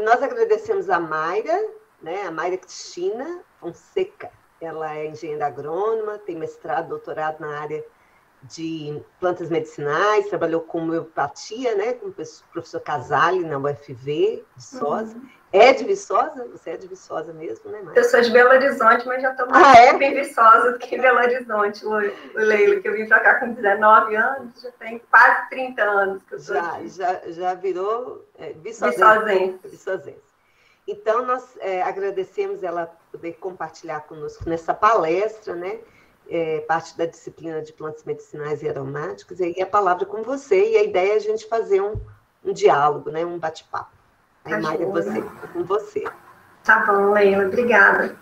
Nós agradecemos a Mayra, né, a Mayra Cristina Fonseca. Ela é engenheira agrônoma, tem mestrado, doutorado na área de plantas medicinais, trabalhou com homeopatia, né, com o professor Casale, na UFV, Viçosa. É de Viçosa? Você é de Viçosa mesmo, né, Mayra? Eu sou de Belo Horizonte, mas já estou mais em Viçosa do que em Belo Horizonte, o Leila, que eu vim para cá com 19 anos, já tem quase 30 anos que eu estou aqui. Já virou viçosense. Então, nós agradecemos ela poder compartilhar conosco nessa palestra, né? Parte da disciplina de plantas medicinais e aromáticas, e aí a palavra com você, e a ideia é a gente fazer um diálogo, né? Um bate-papo. Aí, Mayra, com você. Tá bom, Leila, obrigada.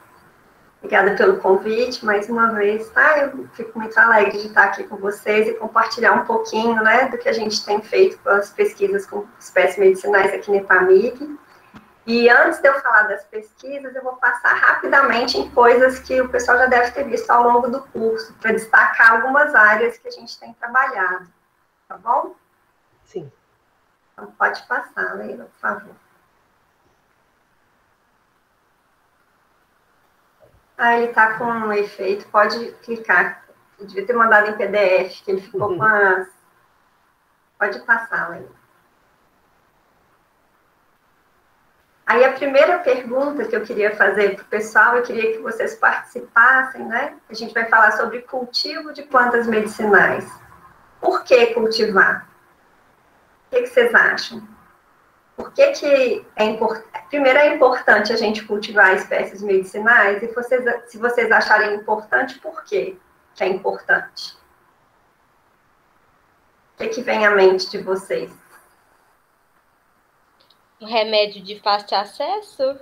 Obrigada pelo convite, mais uma vez, tá? Eu fico muito alegre de estar aqui com vocês e compartilhar um pouquinho, né, do que a gente tem feito com as pesquisas com espécies medicinais aqui na EPAMIG. E antes de eu falar das pesquisas, eu vou passar rapidamente em coisas que o pessoal já deve ter visto ao longo do curso, para destacar algumas áreas que a gente tem trabalhado, tá bom? Sim. Então, pode passar, Leila, por favor. Ele está com um efeito, pode clicar. Eu devia ter mandado em PDF, que ele ficou com as... Pode passar, Leila. Aí a primeira pergunta que eu queria fazer para o pessoal, eu queria que vocês participassem, né? A gente vai falar sobre cultivo de plantas medicinais. Por que cultivar? O que vocês acham? Por que é importante? Primeiro, é importante a gente cultivar espécies medicinais, e se vocês acharem importante, por quê que é importante? O que vem à mente de vocês? Um remédio de fácil acesso?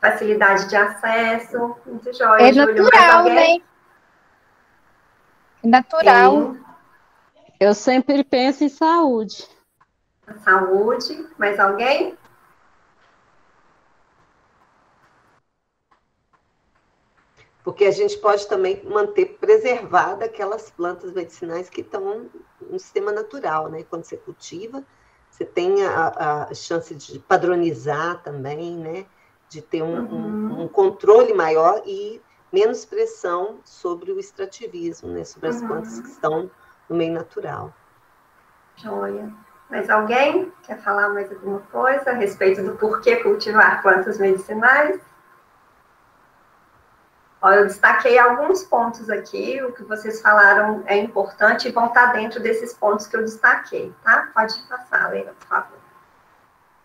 Facilidade de acesso, muito jóia. É natural, né? É natural. Sim. Eu sempre penso em saúde. Saúde, mais alguém? Porque a gente pode também manter preservada aquelas plantas medicinais que estão no sistema natural, né? Quando você cultiva, você tem a chance de padronizar também, né? De ter um controle maior e menos pressão sobre o extrativismo, né? Sobre as plantas que estão no meio natural. Joia. Mais alguém quer falar mais alguma coisa a respeito do porquê cultivar plantas medicinais? Eu destaquei alguns pontos aqui, o que vocês falaram é importante e vão estar dentro desses pontos que eu destaquei, tá? Pode passar, Leila, por favor.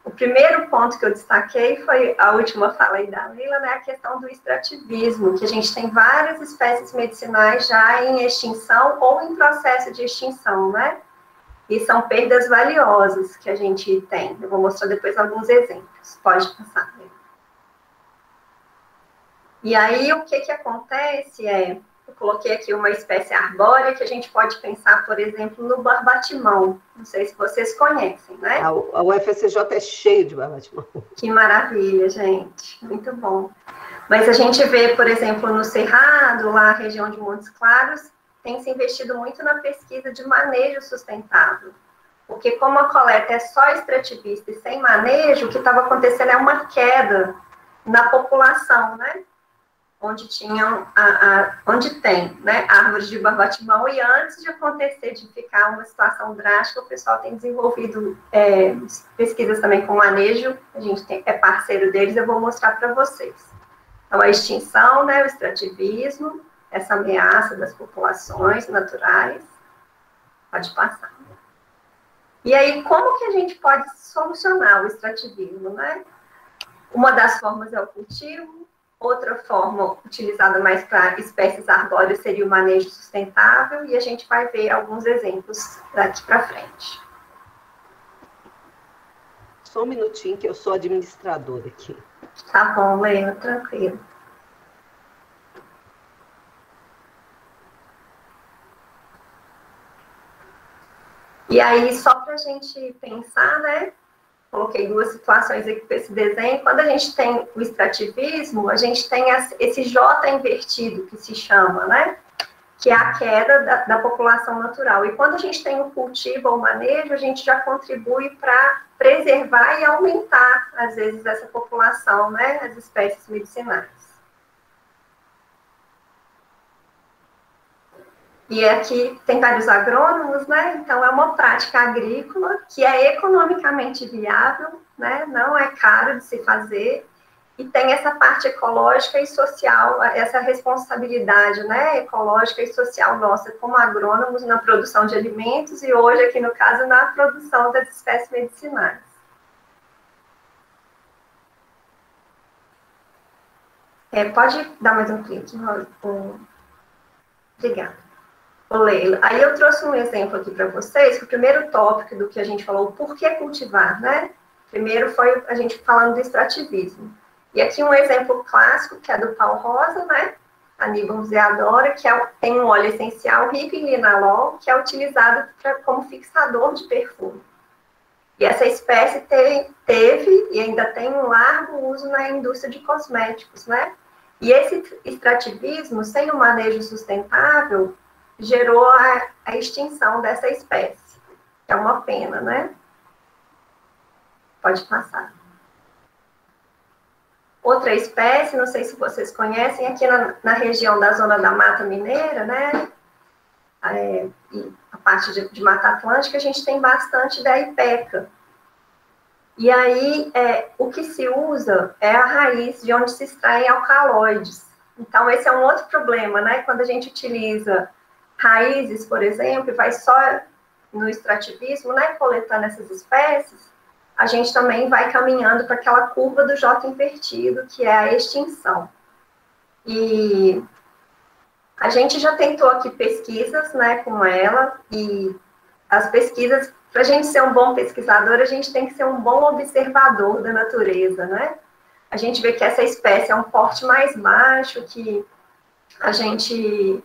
O primeiro ponto que eu destaquei foi a última fala aí da Leila, né? A questão do extrativismo, que a gente tem várias espécies medicinais já em extinção ou em processo de extinção, né? E são perdas valiosas que a gente tem. Eu vou mostrar depois alguns exemplos. Pode passar, Leila. E aí, o que acontece eu coloquei aqui uma espécie arbórea que a gente pode pensar, por exemplo, no barbatimão. Não sei se vocês conhecem, né? A UFCJ é cheio de barbatimão. Que maravilha, gente. Muito bom. Mas a gente vê, por exemplo, no Cerrado, lá na região de Montes Claros, tem se investido muito na pesquisa de manejo sustentável. Porque como a coleta é só extrativista e sem manejo, o que estava acontecendo é uma queda na população, né? Onde tem, né, árvores de barbatimão, e antes de acontecer, de ficar uma situação drástica, o pessoal tem desenvolvido pesquisas também com manejo, a gente é parceiro deles, eu vou mostrar para vocês. Então, a extinção, né, o extrativismo, essa ameaça das populações naturais, pode passar. E aí, como que a gente pode solucionar o extrativismo, né? Uma das formas é o cultivo. Outra forma, utilizada mais para espécies arbóreas, seria o manejo sustentável, e a gente vai ver alguns exemplos daqui para frente. Só um minutinho, que eu sou administradora aqui. Tá bom, Leila, tranquilo. E aí, só para a gente pensar, né? Coloquei duas situações aqui para esse desenho. Quando a gente tem o extrativismo, a gente tem esse J invertido, que se chama, né? que é a queda da população natural. E quando a gente tem o cultivo ou o manejo, a gente já contribui para preservar e aumentar, às vezes, essa população, né, as espécies medicinais. E aqui tem vários agrônomos, né, então é uma prática agrícola que é economicamente viável, né, não é caro de se fazer, e tem essa parte ecológica e social, essa responsabilidade, né, ecológica e social nossa como agrônomos na produção de alimentos e hoje, aqui no caso, na produção das espécies medicinais. Pode dar mais um clique, obrigada. Leila, aí eu trouxe um exemplo aqui para vocês, que o primeiro tópico do que a gente falou, por que cultivar, né? Primeiro foi a gente falando do extrativismo. E aqui um exemplo clássico, que é do pau rosa, né? Aníbal zeadora, que tem um óleo essencial rico em linalol, que é utilizado como fixador de perfume. E essa espécie teve e ainda tem um largo uso na indústria de cosméticos, né? E esse extrativismo, sem o manejo sustentável, gerou a extinção dessa espécie. É uma pena, né? Pode passar. Outra espécie, não sei se vocês conhecem, aqui na região da Zona da Mata Mineira, né? E a parte de Mata Atlântica, a gente tem bastante da ipeca. E aí, o que se usa é a raiz de onde se extraem alcaloides. Então, esse é um outro problema, né? Quando a gente utiliza raízes, por exemplo, e vai só no extrativismo, né? Coletando essas espécies, a gente também vai caminhando para aquela curva do J invertido, que é a extinção. E a gente já tentou aqui pesquisas, né, com ela, e as pesquisas, para a gente ser um bom pesquisador, a gente tem que ser um bom observador da natureza, né? A gente vê que essa espécie é um porte mais baixo, que a gente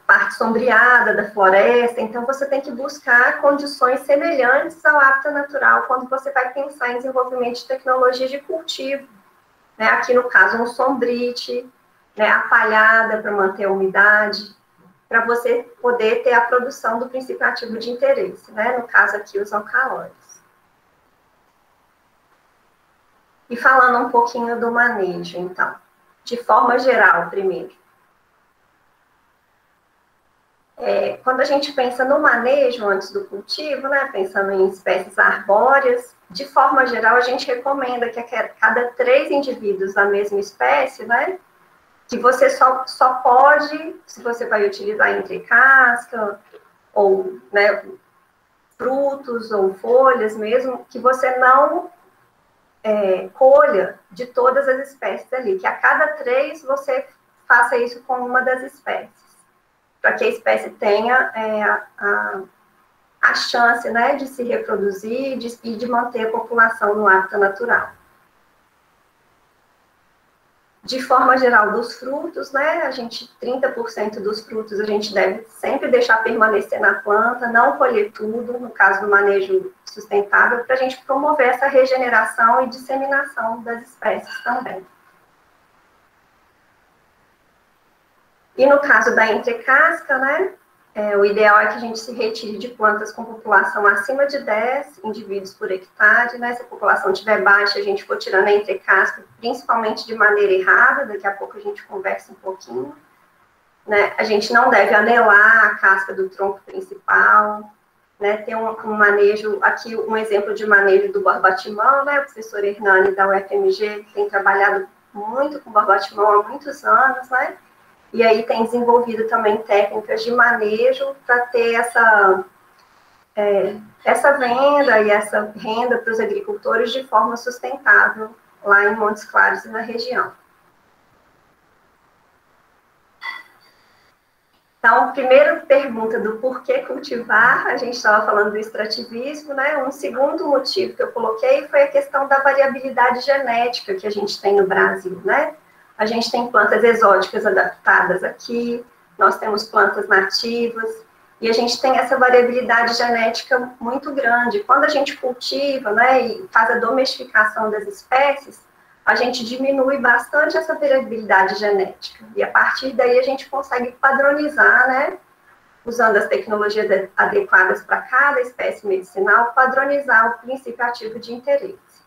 parte sombreada da floresta, então você tem que buscar condições semelhantes ao hábitat natural quando você vai pensar em desenvolvimento de tecnologias de cultivo, né? Aqui no caso um sombrite, né? A palhada para manter a umidade, para você poder ter a produção do princípio ativo de interesse, né? No caso aqui os alcaloides. E falando um pouquinho do manejo, então, de forma geral, primeiro. Quando a gente pensa no manejo antes do cultivo, né, pensando em espécies arbóreas, de forma geral, a gente recomenda que a cada 3 indivíduos da mesma espécie, né, que você só pode, se você vai utilizar entre casca, ou, né, frutos ou folhas mesmo, que você não colha de todas as espécies ali, que a cada 3 você faça isso com uma das espécies, para que a espécie tenha a chance, né, de se reproduzir e de manter a população no hábitat natural. De forma geral, dos frutos, né, 30% dos frutos a gente deve sempre deixar permanecer na planta, não colher tudo, no caso do manejo sustentável, para a gente promover essa regeneração e disseminação das espécies também. E no caso da entrecasca, né, o ideal é que a gente se retire de plantas com população acima de 10 indivíduos por hectare, né? Se a população estiver baixa, a gente for tirando a entrecasca, principalmente de maneira errada, daqui a pouco a gente conversa um pouquinho, né? A gente não deve anelar a casca do tronco principal, né? Tem um manejo, aqui um exemplo de manejo do barbatimão, né? O professor Hernani da UFMG tem trabalhado muito com barbatimão há muitos anos, né? E aí tem desenvolvido também técnicas de manejo para ter essa venda e essa renda para os agricultores de forma sustentável lá em Montes Claros e na região. Então, primeira pergunta do porquê cultivar, a gente estava falando do extrativismo, né? Um segundo motivo que eu coloquei foi a questão da variabilidade genética que a gente tem no Brasil, né? A gente tem plantas exóticas adaptadas aqui, nós temos plantas nativas, e a gente tem essa variabilidade genética muito grande. Quando a gente cultiva, né, e faz a domesticação das espécies, a gente diminui bastante essa variabilidade genética. E a partir daí a gente consegue padronizar, né, usando as tecnologias adequadas para cada espécie medicinal, padronizar o princípio ativo de interesse.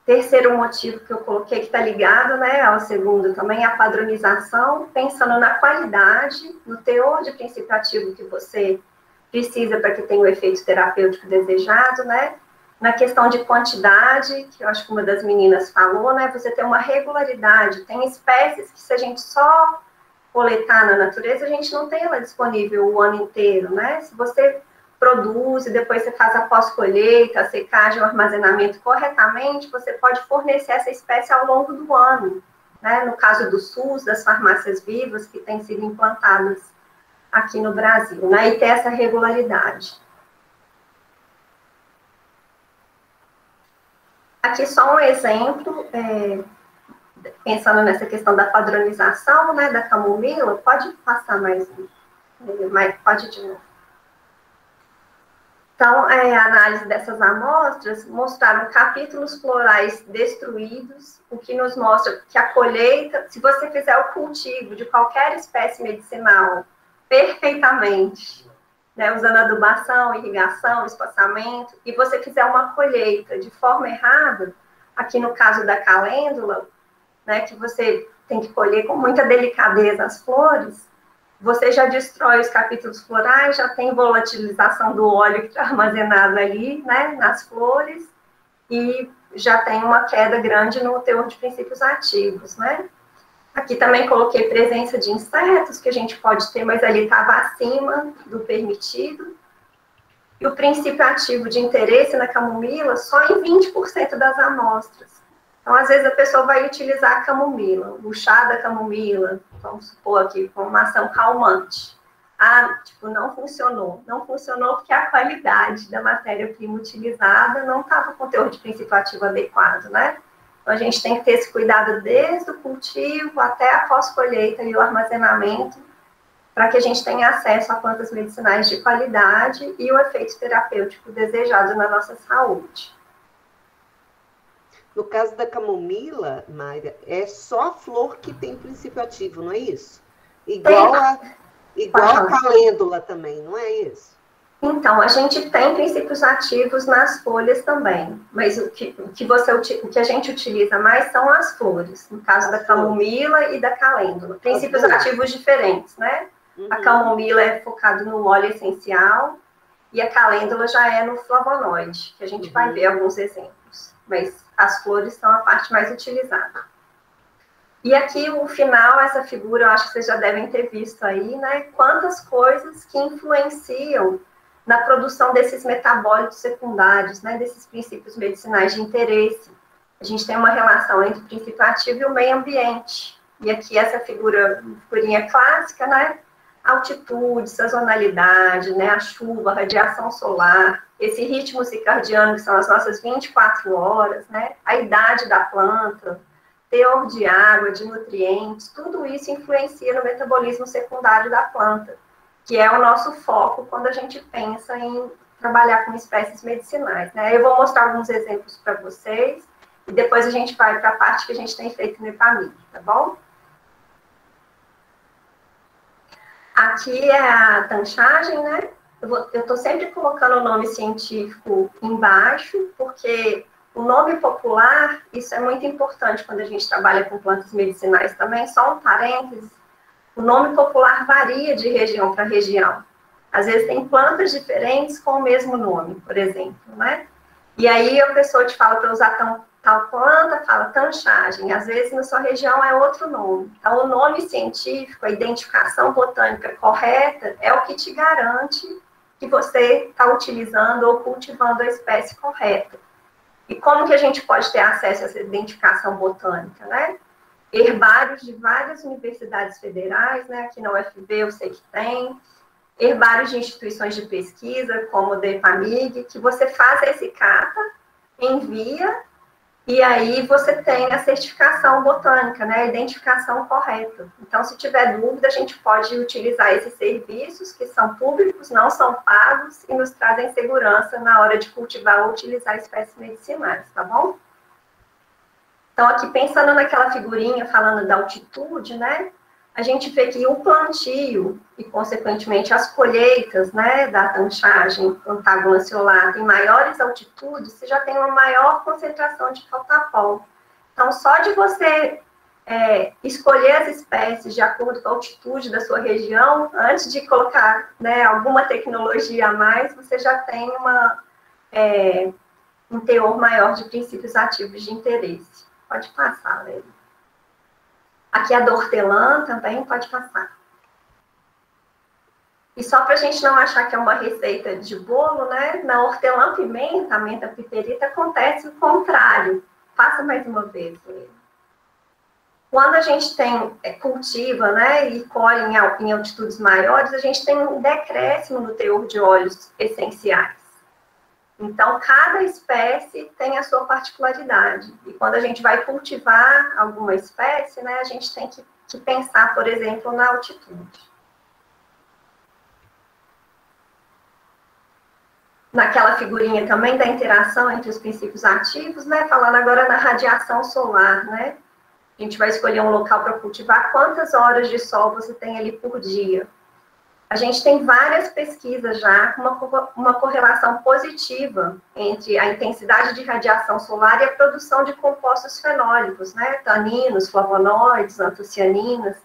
Terceiro motivo que eu coloquei, que está ligado, né, ao segundo também, é a padronização, pensando na qualidade, no teor de princípio ativo que você precisa para que tenha o efeito terapêutico desejado, né, na questão de quantidade, que eu acho que uma das meninas falou, né, você tem uma regularidade, tem espécies que se a gente só coletar na natureza, a gente não tem ela disponível o ano inteiro, né, se você produz e depois você faz a pós-colheita, a secagem, o armazenamento corretamente, você pode fornecer essa espécie ao longo do ano, né? No caso do SUS, das farmácias vivas que têm sido implantadas aqui no Brasil, né? E ter essa regularidade. Aqui só um exemplo, pensando nessa questão da padronização, né, da camomila, pode passar mais um, pode de novo. Então, a análise dessas amostras mostraram capítulos florais destruídos, o que nos mostra que a colheita, se você fizer o cultivo de qualquer espécie medicinal perfeitamente, né, usando adubação, irrigação, espaçamento, e você fizer uma colheita de forma errada, aqui no caso da calêndula, né, que você tem que colher com muita delicadeza as flores, você já destrói os capítulos florais, já tem volatilização do óleo que está armazenado ali, né, nas flores, e já tem uma queda grande no teor de princípios ativos, né. Aqui também coloquei presença de insetos, que a gente pode ter, mas ali estava acima do permitido. E o princípio ativo de interesse na camomila só em 20% das amostras. Então, às vezes, a pessoa vai utilizar a camomila, o chá da camomila, vamos supor aqui, com uma ação calmante. Não funcionou. Não funcionou porque a qualidade da matéria-prima utilizada não estava com o teor de princípio ativo adequado, né? Então, a gente tem que ter esse cuidado desde o cultivo até a pós-colheita e o armazenamento, para que a gente tenha acesso a plantas medicinais de qualidade e o efeito terapêutico desejado na nossa saúde. No caso da camomila, Mayra, é só a flor que tem princípio ativo, não é isso? Igual a calêndula também, não é isso? Então, a gente tem princípios ativos nas folhas também, mas o que a gente utiliza mais são as flores, no caso da camomila e da calêndula. Princípios ativos diferentes, né? Uhum. A camomila é focada no óleo essencial e a calêndula já é no flavonoide, que a gente vai ver alguns exemplos, mas as flores são a parte mais utilizada. E aqui, o final, essa figura, eu acho que vocês já devem ter visto aí, né? Quantas coisas que influenciam na produção desses metabólitos secundários, né? Desses princípios medicinais de interesse. A gente tem uma relação entre o princípio ativo e o meio ambiente. E aqui, essa figurinha clássica, né? Altitude, sazonalidade, né? A chuva, a radiação solar, esse ritmo circadiano, que são as nossas 24 horas, né? A idade da planta, teor de água, de nutrientes, tudo isso influencia no metabolismo secundário da planta, que é o nosso foco quando a gente pensa em trabalhar com espécies medicinais, né? Eu vou mostrar alguns exemplos para vocês, e depois a gente vai para a parte que a gente tem feito no EPAMIG, tá bom? Aqui é a tanchagem, né? Eu estou sempre colocando o nome científico embaixo, porque o nome popular, isso é muito importante quando a gente trabalha com plantas medicinais também. Só um parênteses, o nome popular varia de região para região. Às vezes tem plantas diferentes com o mesmo nome, por exemplo, né? E aí a pessoa te fala para usar tal planta, fala tanchagem. Às vezes na sua região é outro nome. Então o nome científico, a identificação botânica correta, é o que te garante que você está utilizando ou cultivando a espécie correta. E como que a gente pode ter acesso a essa identificação botânica, né? Herbários de várias universidades federais, né? Aqui na UFB eu sei que tem. Herbários de instituições de pesquisa, como o DEPAMIG, que você faz esse cata, envia, E aí você tem a certificação botânica, né, a identificação correta. Então, se tiver dúvida, a gente pode utilizar esses serviços que são públicos, não são pagos e nos trazem segurança na hora de cultivar ou utilizar espécies medicinais, tá bom? Então, aqui pensando naquela figurinha falando da altitude, né, a gente vê que o plantio e, consequentemente, as colheitas, né, da tanchagem plantago-lanceolata em maiores altitudes, você já tem uma maior concentração de faltapol. Então, só de você escolher as espécies de acordo com a altitude da sua região, antes de colocar, né, alguma tecnologia a mais, você já tem um teor maior de princípios ativos de interesse. Pode passar, Lélia. Aqui a do hortelã também pode passar. E só para a gente não achar que é uma receita de bolo, né? Na hortelã-pimenta, a menta piperita, acontece o contrário. Faça mais uma vez, Lélia. Quando a gente cultiva, né, e colhe em altitudes maiores, a gente tem um decréscimo no teor de óleos essenciais. Então, cada espécie tem a sua particularidade. E quando a gente vai cultivar alguma espécie, né, a gente tem que pensar, por exemplo, na altitude. Naquela figurinha também da interação entre os princípios ativos, né, falando agora na radiação solar, né? A gente vai escolher um local para cultivar, quantas horas de sol você tem ali por dia. A gente tem várias pesquisas já com uma correlação positiva entre a intensidade de radiação solar e a produção de compostos fenólicos, né? Taninos, flavonoides, antocianinas.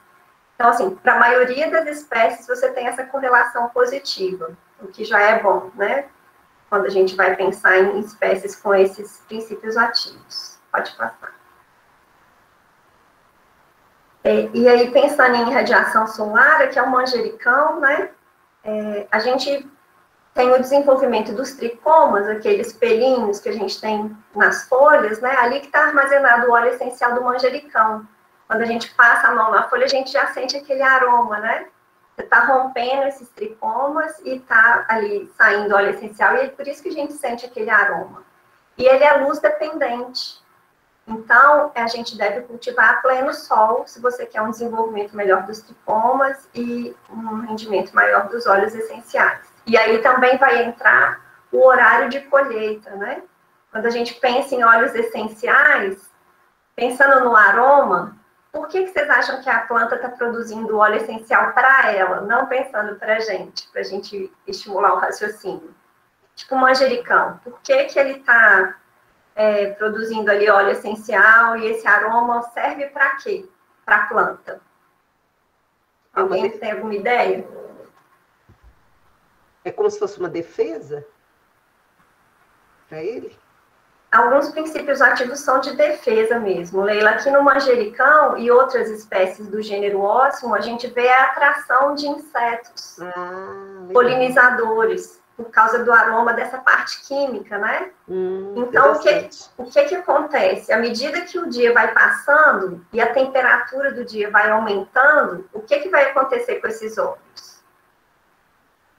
Então, assim, para a maioria das espécies, você tem essa correlação positiva, o que já é bom, né? Quando a gente vai pensar em espécies com esses princípios ativos. Pode passar. E aí, pensando em radiação solar, aqui é o manjericão, né? A gente tem o desenvolvimento dos tricomas, aqueles pelinhos que a gente tem nas folhas, né? Ali que está armazenado o óleo essencial do manjericão. Quando a gente passa a mão na folha, a gente já sente aquele aroma, né? Você está rompendo esses tricomas e está ali saindo óleo essencial, e é por isso que a gente sente aquele aroma. E ele é luz dependente. Então, a gente deve cultivar a pleno sol, se você quer um desenvolvimento melhor dos tricomas e um rendimento maior dos óleos essenciais. E aí também vai entrar o horário de colheita, né? Quando a gente pensa em óleos essenciais, pensando no aroma, por que vocês acham que a planta está produzindo óleo essencial para ela, não pensando para a gente estimular o raciocínio? Tipo o manjericão, por que ele está produzindo ali óleo essencial e esse aroma serve para quê? Para a planta. Alguém tem alguma ideia? É como se fosse uma defesa para ele? Alguns princípios ativos são de defesa mesmo, Leila. Aqui no manjericão e outras espécies do gênero Ósimo, a gente vê a atração de insetos, polinizadores, por causa do aroma dessa parte química, né? Então, o que acontece? À medida que o dia vai passando e a temperatura do dia vai aumentando, o que vai acontecer com esses óleos?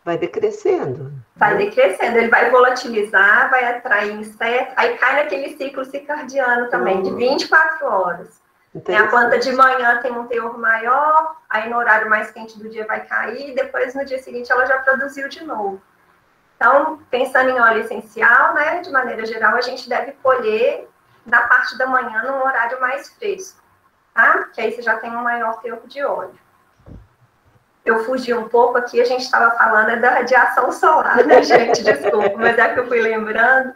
Vai decrescendo. Vai decrescendo, ele vai volatilizar, vai atrair insetos, aí cai naquele ciclo circadiano também, de 24 horas. A planta de manhã tem um teor maior, aí no horário mais quente do dia vai cair, e depois no dia seguinte ela já produziu de novo. Então, pensando em óleo essencial, né, de maneira geral, a gente deve colher da parte da manhã num horário mais fresco, tá? Que aí você já tem um maior teor de óleo. Eu fugi um pouco aqui, a gente estava falando da radiação solar, né, gente? Desculpa, mas é que eu fui lembrando.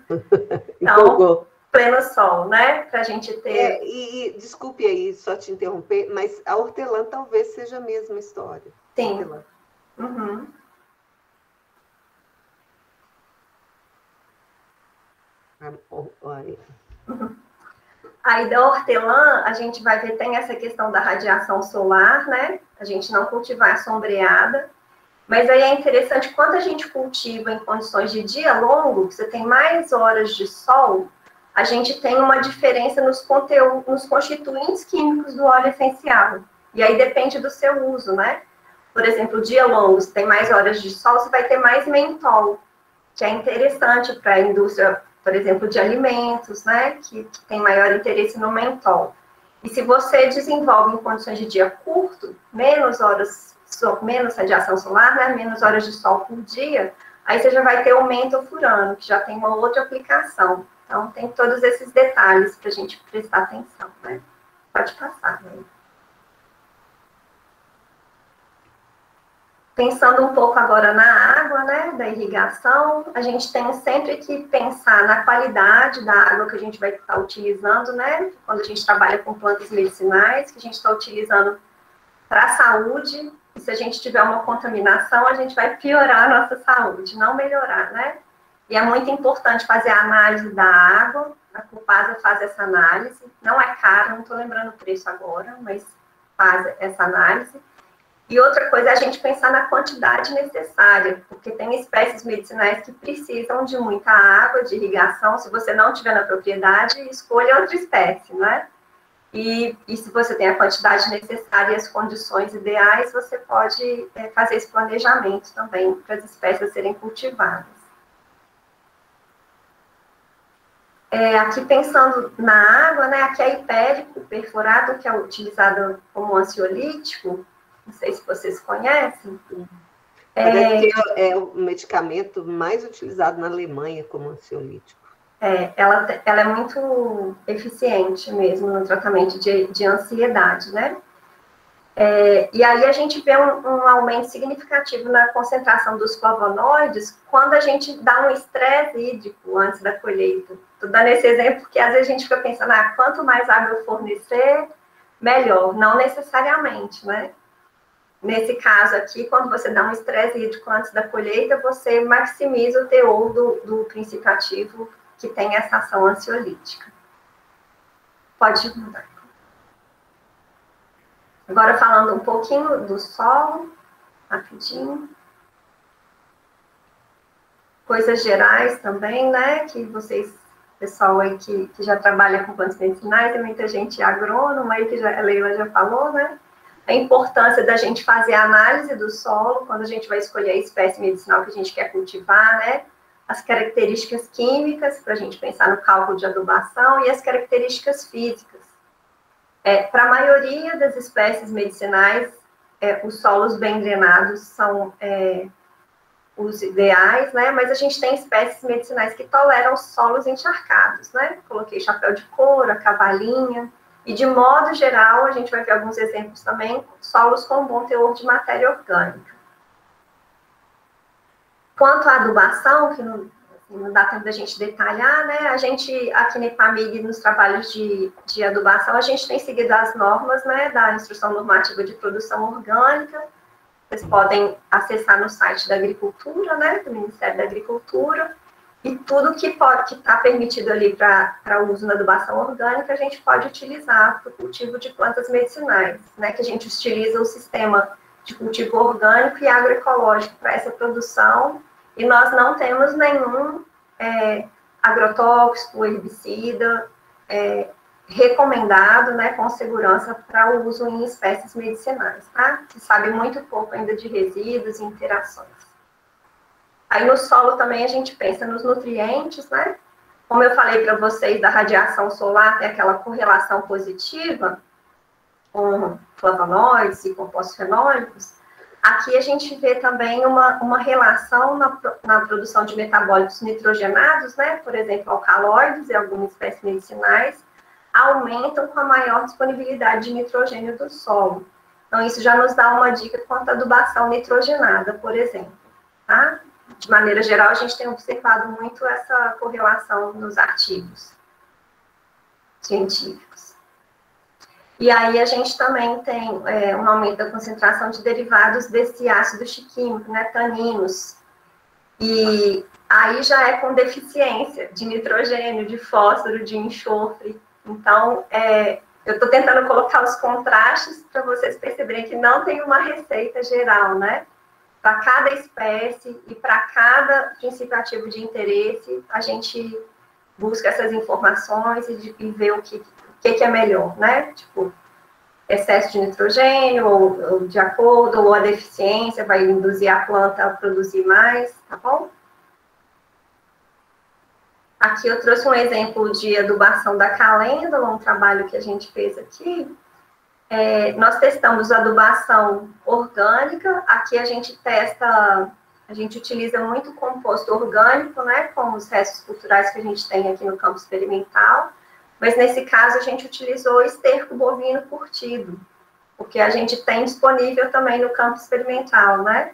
Então, pleno sol, né? Para a gente ter... E desculpe aí, só te interromper, mas a hortelã talvez seja a mesma história. Sim. Uhum. Aí da hortelã, a gente vai ver, tem essa questão da radiação solar, né? A gente não cultivar sombreada. Mas aí é interessante, quando a gente cultiva em condições de dia longo, que você tem mais horas de sol, a gente tem uma diferença nos constituintes químicos do óleo essencial. E aí depende do seu uso, né? Por exemplo, dia longo, se tem mais horas de sol, você vai ter mais mentol, que é interessante para a indústria por exemplo, de alimentos, né, que tem maior interesse no mentol. E se você desenvolve em condições de dia curto, menos radiação solar, né, menos horas de sol por dia, aí você já vai ter o mentofurano, que já tem uma outra aplicação. Então, tem todos esses detalhes para a gente prestar atenção, né? Pode passar, né? Pensando um pouco agora na água, né, da irrigação, a gente tem sempre que pensar na qualidade da água que a gente vai estar utilizando, né, quando a gente trabalha com plantas medicinais, que a gente está utilizando para a saúde, e se a gente tiver uma contaminação, a gente vai piorar a nossa saúde, não melhorar, né? E é muito importante fazer a análise da água, a Copasa faz essa análise, não é caro, não estou lembrando o preço agora, mas faz essa análise. E outra coisa é a gente pensar na quantidade necessária, porque tem espécies medicinais que precisam de muita água, de irrigação. Se você não tiver na propriedade, escolha outra espécie, né? E se você tem a quantidade necessária e as condições ideais, você pode fazer esse planejamento também para as espécies serem cultivadas. Aqui pensando na água, né? Aqui é hipérico perfurado, que é utilizado como ansiolítico. Não sei se vocês conhecem. Parece que é o medicamento mais utilizado na Alemanha como ansiolítico. Ela é muito eficiente mesmo no tratamento de ansiedade, né? E aí a gente vê um aumento significativo na concentração dos flavonoides quando a gente dá um estresse hídrico antes da colheita. Estou dando esse exemplo porque às vezes a gente fica pensando, quanto mais água eu fornecer, melhor. Não necessariamente, né? Nesse caso aqui, quando você dá um estresse hídrico antes da colheita, você maximiza o teor do princípio ativo que tem essa ação ansiolítica. Pode mudar. Agora falando um pouquinho do solo, rapidinho. Coisas gerais também, né, que vocês, pessoal aí que já trabalha com plantas medicinais, tem muita gente agrônoma aí, que a Leila já falou, né? A importância da gente fazer a análise do solo, quando a gente vai escolher a espécie medicinal que a gente quer cultivar, né? As características químicas, para a gente pensar no cálculo de adubação, e as características físicas. Para a maioria das espécies medicinais, os solos bem drenados são os ideais, né? Mas a gente tem espécies medicinais que toleram solos encharcados, né? Coloquei chapéu de couro, a cavalinha. E, de modo geral, a gente vai ver alguns exemplos também, solos com bom teor de matéria orgânica. Quanto à adubação, que não dá tempo da gente detalhar, né? A gente, aqui na EPAMIG, nos trabalhos de adubação, a gente tem seguido as normas, né, da Instrução Normativa de Produção Orgânica. Vocês podem acessar no site da Agricultura, né, do Ministério da Agricultura. E tudo que está permitido ali para uso na adubação orgânica, a gente pode utilizar para o cultivo de plantas medicinais, né? Que a gente utiliza o sistema de cultivo orgânico e agroecológico para essa produção, e nós não temos nenhum agrotóxico, herbicida recomendado, né, com segurança para o uso em espécies medicinais, tá? Se sabe muito pouco ainda de resíduos e interações. Aí no solo também a gente pensa nos nutrientes, né? Como eu falei para vocês da radiação solar, tem aquela correlação positiva com flavonoides e compostos fenólicos. Aqui a gente vê também uma relação na produção de metabólitos nitrogenados, né? Por exemplo, alcaloides e algumas espécies medicinais aumentam com a maior disponibilidade de nitrogênio do solo. Então, isso já nos dá uma dica quanto à adubação nitrogenada, por exemplo, tá? De maneira geral, a gente tem observado muito essa correlação nos artigos científicos. E aí a gente também tem um aumento da concentração de derivados desse ácido chiquímico, né, taninos. E aí já é com deficiência de nitrogênio, de fósforo, de enxofre. Então, eu estou tentando colocar os contrastes para vocês perceberem que não tem uma receita geral, né? Para cada espécie e para cada princípio ativo de interesse, a gente busca essas informações e vê o que é melhor, né? Tipo, excesso de nitrogênio, ou de acordo, ou a deficiência vai induzir a planta a produzir mais, tá bom? Aqui eu trouxe um exemplo de adubação da calêndula, um trabalho que a gente fez aqui. Nós testamos adubação orgânica, aqui a gente utiliza muito composto orgânico, né, com os restos culturais que a gente tem aqui no campo experimental, mas nesse caso a gente utilizou esterco bovino curtido, porque a gente tem disponível também no campo experimental, né?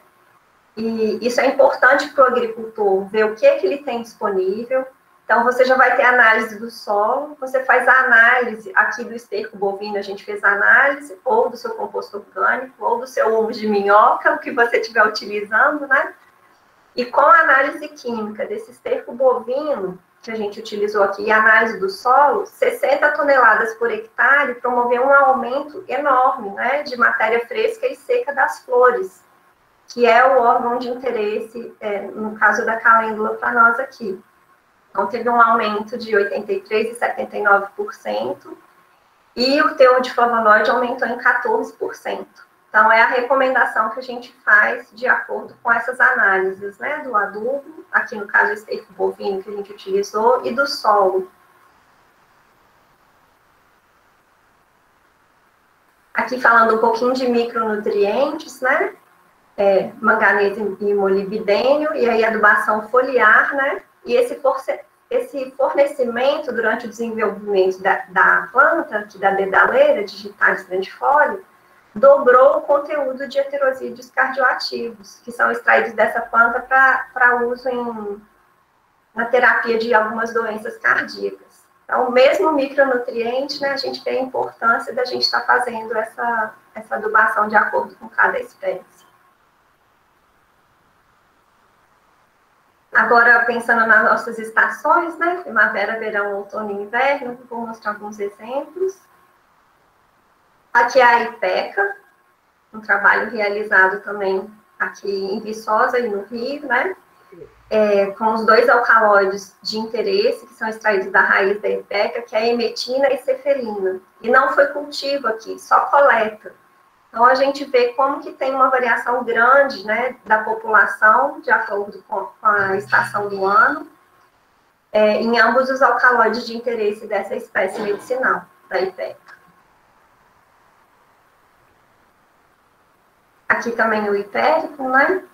E isso é importante para o agricultor, ver o que ele tem disponível. Então, você já vai ter análise do solo, você faz a análise aqui do esterco bovino, a gente fez a análise, ou do seu composto orgânico, ou do seu humus de minhoca, o que você estiver utilizando, né? E com a análise química desse esterco bovino, que a gente utilizou aqui, e a análise do solo, 60 toneladas por hectare promoveu um aumento enorme, né, de matéria fresca e seca das flores, que é o órgão de interesse, no caso da calêndula, para nós aqui. Então, teve um aumento de 83% e 79%, e o teor de flavonoide aumentou em 14%. Então, é a recomendação que a gente faz de acordo com essas análises, né, do adubo, aqui no caso, o esterco bovino que a gente utilizou, e do solo. Aqui falando um pouquinho de micronutrientes, né, manganês e molibdênio, e aí adubação foliar, né, e esse fornecimento durante o desenvolvimento da planta, aqui da dedaleira, digitalis grandifolia, dobrou o conteúdo de heterosídeos cardioativos, que são extraídos dessa planta para uso na terapia de algumas doenças cardíacas. Então, o mesmo micronutriente, né, a gente vê a importância da gente estar fazendo essa adubação de acordo com cada espécie. Agora, pensando nas nossas estações, né, primavera, verão, outono e inverno, vou mostrar alguns exemplos. Aqui é a IPECA, um trabalho realizado também aqui em Viçosa e no Rio, né, com os 2 alcaloides de interesse, que são extraídos da raiz da IPECA, que é a emetina e ceferina. E não foi cultivo aqui, só coleta. Então, a gente vê como que tem uma variação grande, né, da população, de acordo com a estação do ano, em ambos os alcaloides de interesse dessa espécie medicinal, da IPECA. Aqui também o hipérico, né?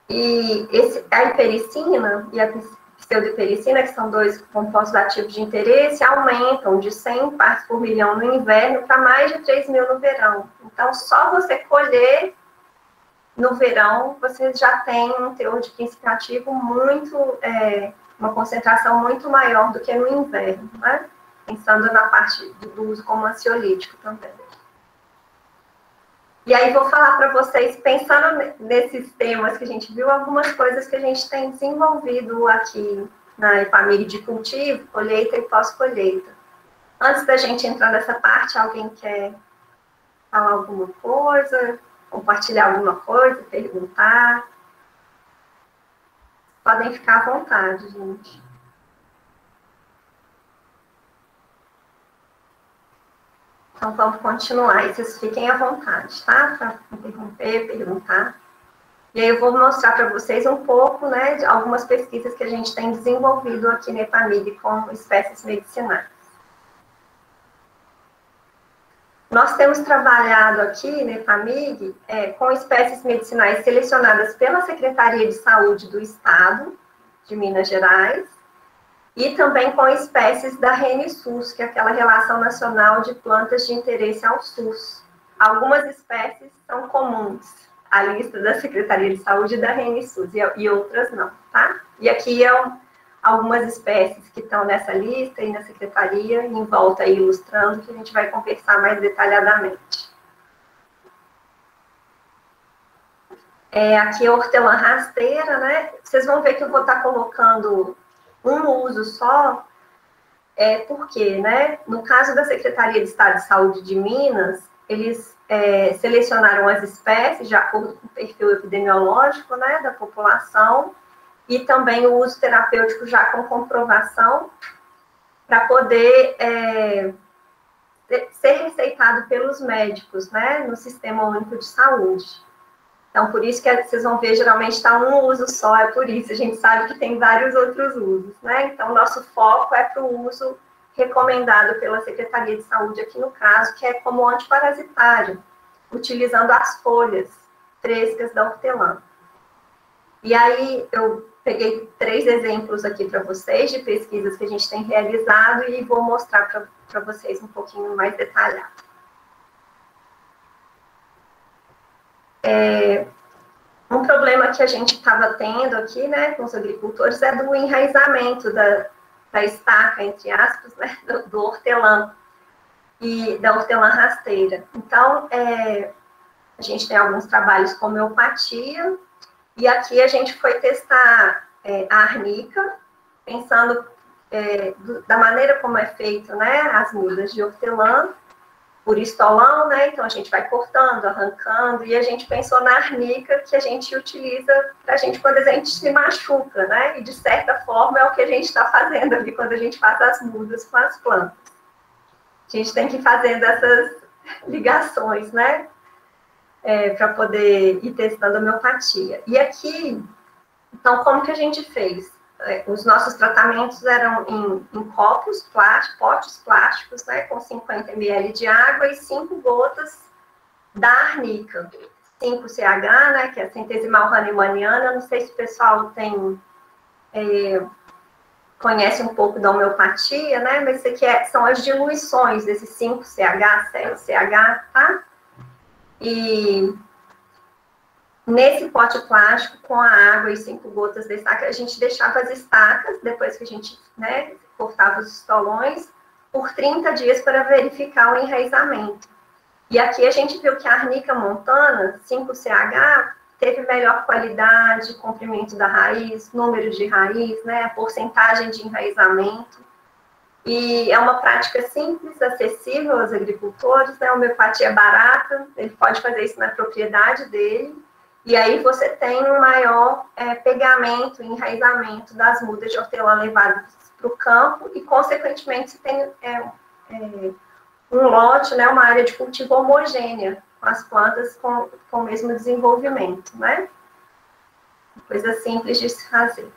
E a hipericina e a pseudohipericina, que são 2 compostos ativos de interesse, aumentam de 100 partes por milhão no inverno para mais de 3.000 no verão. Então, só você colher no verão, você já tem um teor de princípio ativo uma concentração muito maior do que no inverno, né? Pensando na parte do uso como ansiolítico também. E aí, vou falar para vocês, pensando nesses temas que a gente viu, algumas coisas que a gente tem desenvolvido aqui na Epamig de cultivo, colheita e pós-colheita. Antes da gente entrar nessa parte, alguém quer falar alguma coisa, compartilhar alguma coisa, perguntar? Podem ficar à vontade, gente. Então, vamos continuar. E vocês fiquem à vontade, tá? Para interromper, perguntar. E aí eu vou mostrar para vocês um pouco, né, de algumas pesquisas que a gente tem desenvolvido aqui na Epamig com espécies medicinais. Nós temos trabalhado aqui na Epamig com espécies medicinais selecionadas pela Secretaria de Saúde do Estado de Minas Gerais, e também com espécies da RNSUS, que é aquela Relação Nacional de Plantas de Interesse ao SUS. Algumas espécies são comuns à lista da Secretaria de Saúde da RNSUS, e outras não, tá? E aqui algumas espécies que estão nessa lista e na Secretaria, em volta aí ilustrando, que a gente vai conversar mais detalhadamente. Aqui é a hortelã rasteira, né? Vocês vão ver que eu vou estar colocando um uso só, porque, né, no caso da Secretaria de Estado de Saúde de Minas, eles selecionaram as espécies de acordo com o perfil epidemiológico, né, da população, e também o uso terapêutico já com comprovação, para poder ser receitado pelos médicos, né, no Sistema Único de Saúde. Então, por isso que vocês vão ver, geralmente está um uso só, é por isso. A gente sabe que tem vários outros usos, né? Então, nosso foco é para o uso recomendado pela Secretaria de Saúde aqui no caso, que é como antiparasitário, utilizando as folhas frescas da hortelã. E aí, eu peguei 3 exemplos aqui para vocês de pesquisas que a gente tem realizado e vou mostrar para vocês um pouquinho mais detalhado. Um problema que a gente estava tendo aqui, né, com os agricultores é do enraizamento da estaca, entre aspas, né, do hortelã e da hortelã rasteira. Então, a gente tem alguns trabalhos com homeopatia, e aqui a gente foi testar a arnica, pensando da maneira como é feito, né, as mudas de hortelã, por estolão, né? Então a gente vai cortando, arrancando, e a gente pensou na arnica que a gente utiliza para a gente quando a gente se machuca, né? E de certa forma é o que a gente está fazendo ali quando a gente faz as mudas com as plantas. A gente tem que ir fazendo essas ligações, né? Para poder ir testando a homeopatia. E aqui, então, como que a gente fez? Os nossos tratamentos eram em copos plásticos, potes plásticos, né, com 50 ml de água e 5 gotas da arnica. 5-CH, né, que é a centesimal hahnemanniana. Eu não sei se o pessoal conhece um pouco da homeopatia, né, mas isso aqui são as diluições desses 5-CH, 7-CH, tá? E nesse pote plástico, com a água e 5 gotas de estaca, a gente deixava as estacas, depois que a gente, né, cortava os estolões, por 30 dias para verificar o enraizamento. E aqui a gente viu que a arnica montana, 5-CH, teve melhor qualidade, comprimento da raiz, número de raiz, né, a porcentagem de enraizamento. E é uma prática simples, acessível aos agricultores, né, a homeopatia é barata, ele pode fazer isso na propriedade dele. E aí você tem um maior pegamento, enraizamento das mudas de hortelã levadas para o campo e, consequentemente, você tem um lote, né, uma área de cultivo homogênea, com as plantas com o mesmo desenvolvimento, né? Coisa simples de se fazer.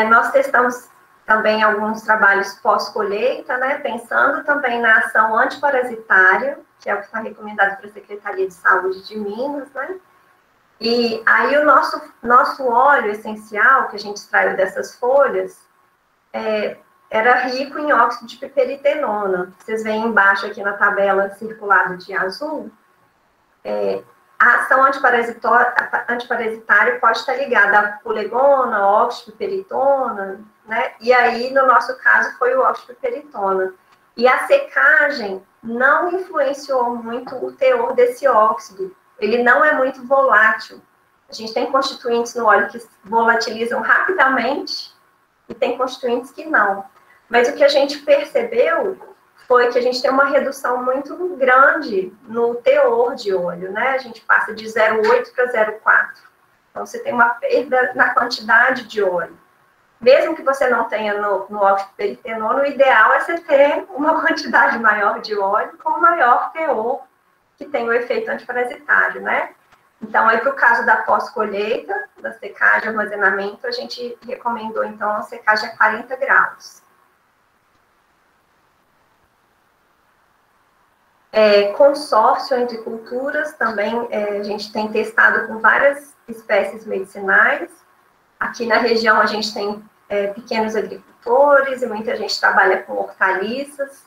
Nós testamos também alguns trabalhos pós-colheita, né, pensando também na ação antiparasitária, que é o que está recomendado para a Secretaria de Saúde de Minas, né? E aí o nosso óleo essencial, que a gente extraiu dessas folhas, era rico em óxido de piperitenona. Vocês veem embaixo aqui na tabela circulada de azul, a ação antiparasitária pode estar ligada a pulegona, óxido de piperitona, né? E aí, no nosso caso, foi o óxido de piperitona. E a secagem não influenciou muito o teor desse óxido. Ele não é muito volátil. A gente tem constituintes no óleo que volatilizam rapidamente e tem constituintes que não. Mas o que a gente percebeu foi que a gente tem uma redução muito grande no teor de óleo, né? A gente passa de 0,8 para 0,4. Então, você tem uma perda na quantidade de óleo. Mesmo que você não tenha no óxido de piperitenona, o ideal é você ter uma quantidade maior de óleo com maior teor, que tem o efeito antiparasitário, né? Então, aí, para o caso da pós-colheita, da secagem e armazenamento, a gente recomendou, então, a secagem a 40 graus. Consórcio entre culturas, também a gente tem testado com várias espécies medicinais. Aqui na região, a gente tem pequenos agricultores e muita gente trabalha com hortaliças.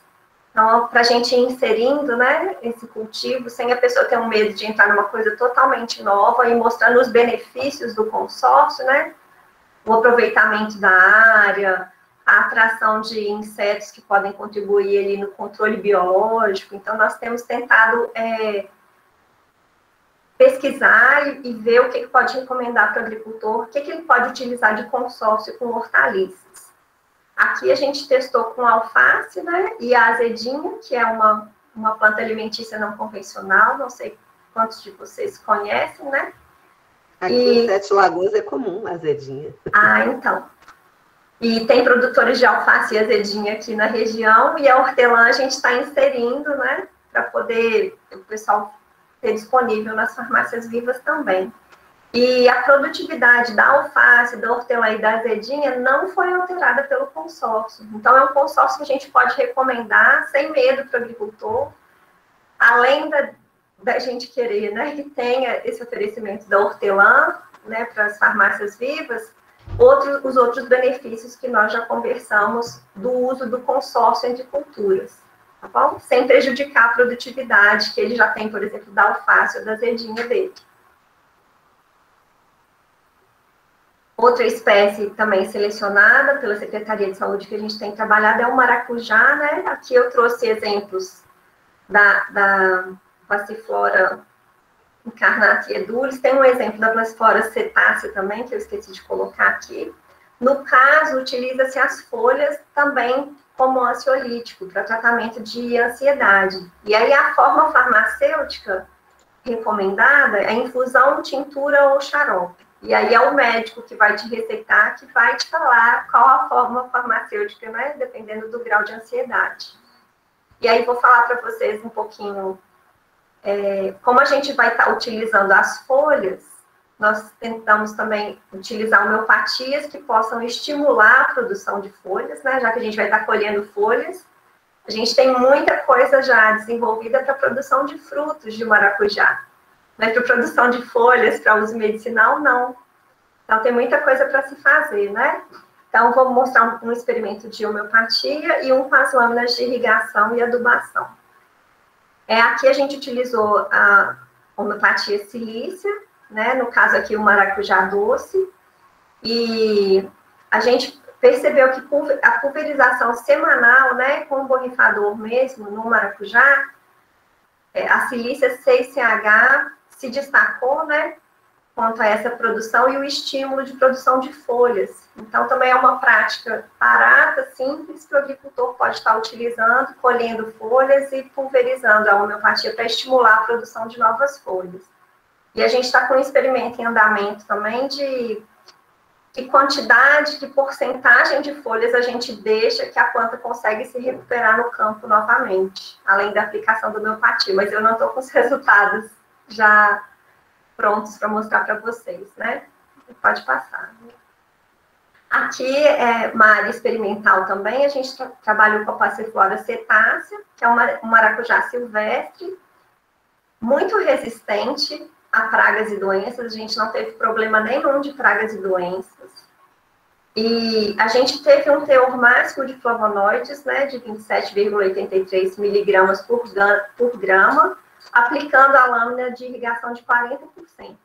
Então, para a gente ir inserindo, né, esse cultivo, sem a pessoa ter um medo de entrar numa coisa totalmente nova e mostrando os benefícios do consórcio, né, o aproveitamento da área, a atração de insetos que podem contribuir ali no controle biológico. Então, nós temos tentado pesquisar e ver o que pode recomendar para o agricultor, o que ele pode utilizar de consórcio com hortaliças. Aqui a gente testou com alface, né, e a azedinha, que é uma planta alimentícia não convencional, não sei quantos de vocês conhecem, né? Aqui em Sete Lagoas é comum a azedinha. Ah, então. E tem produtores de alface e azedinha aqui na região, e a hortelã a gente está inserindo, né, para poder o pessoal ter disponível nas farmácias vivas também. E a produtividade da alface, da hortelã e da azedinha não foi alterada pelo consórcio. Então, é um consórcio que a gente pode recomendar sem medo para o agricultor, além da gente querer, né, que tenha esse oferecimento da hortelã, né, para as farmácias vivas, os outros benefícios que nós já conversamos do uso do consórcio entre culturas, tá bom? Sem prejudicar a produtividade que ele já tem, por exemplo, da alface ou da azedinha dele. Outra espécie também selecionada pela Secretaria de Saúde que a gente tem trabalhado é o maracujá, né? Aqui eu trouxe exemplos da Passiflora incarnata e edulis. Tem um exemplo da Passiflora cetácea também, que eu esqueci de colocar aqui. No caso, utiliza-se as folhas também como ansiolítico para tratamento de ansiedade. E aí a forma farmacêutica recomendada é infusão, tintura ou xarope. E aí é o médico que vai te receitar, que vai te falar qual a forma farmacêutica, né? Dependendo do grau de ansiedade. E aí vou falar para vocês um pouquinho como a gente vai estar utilizando as folhas. Nós tentamos também utilizar homeopatias que possam estimular a produção de folhas, né? Já que a gente vai estar colhendo folhas. A gente tem muita coisa já desenvolvida para a produção de frutos de maracujá. Mas para produção de folhas, para uso medicinal, não. Então, tem muita coisa para se fazer, né? Então, vou mostrar um experimento de homeopatia e um com as lâminas de irrigação e adubação. Aqui a gente utilizou a homeopatia silícia, né? No caso aqui, o maracujá doce. E a gente percebeu que a pulverização semanal, né? Com o borrifador mesmo, no maracujá, a silícia 6CH se destacou, né, quanto a essa produção e o estímulo de produção de folhas. Então, também é uma prática barata, simples, que o agricultor pode estar utilizando, colhendo folhas e pulverizando a homeopatia para estimular a produção de novas folhas. E a gente está com um experimento em andamento também de que quantidade, que porcentagem de folhas a gente deixa que a planta consegue se recuperar no campo novamente, além da aplicação da homeopatia. Mas eu não estou com os resultados já prontos para mostrar para vocês, né? Pode passar. Aqui é uma área experimental também, a gente trabalha com a Passiflora cetácea, que é um maracujá silvestre, muito resistente a pragas e doenças, a gente não teve problema nenhum de pragas e doenças. E a gente teve um teor máximo de flavonoides, né, de 27,83 miligramas por grama, aplicando a lâmina de irrigação de 40%,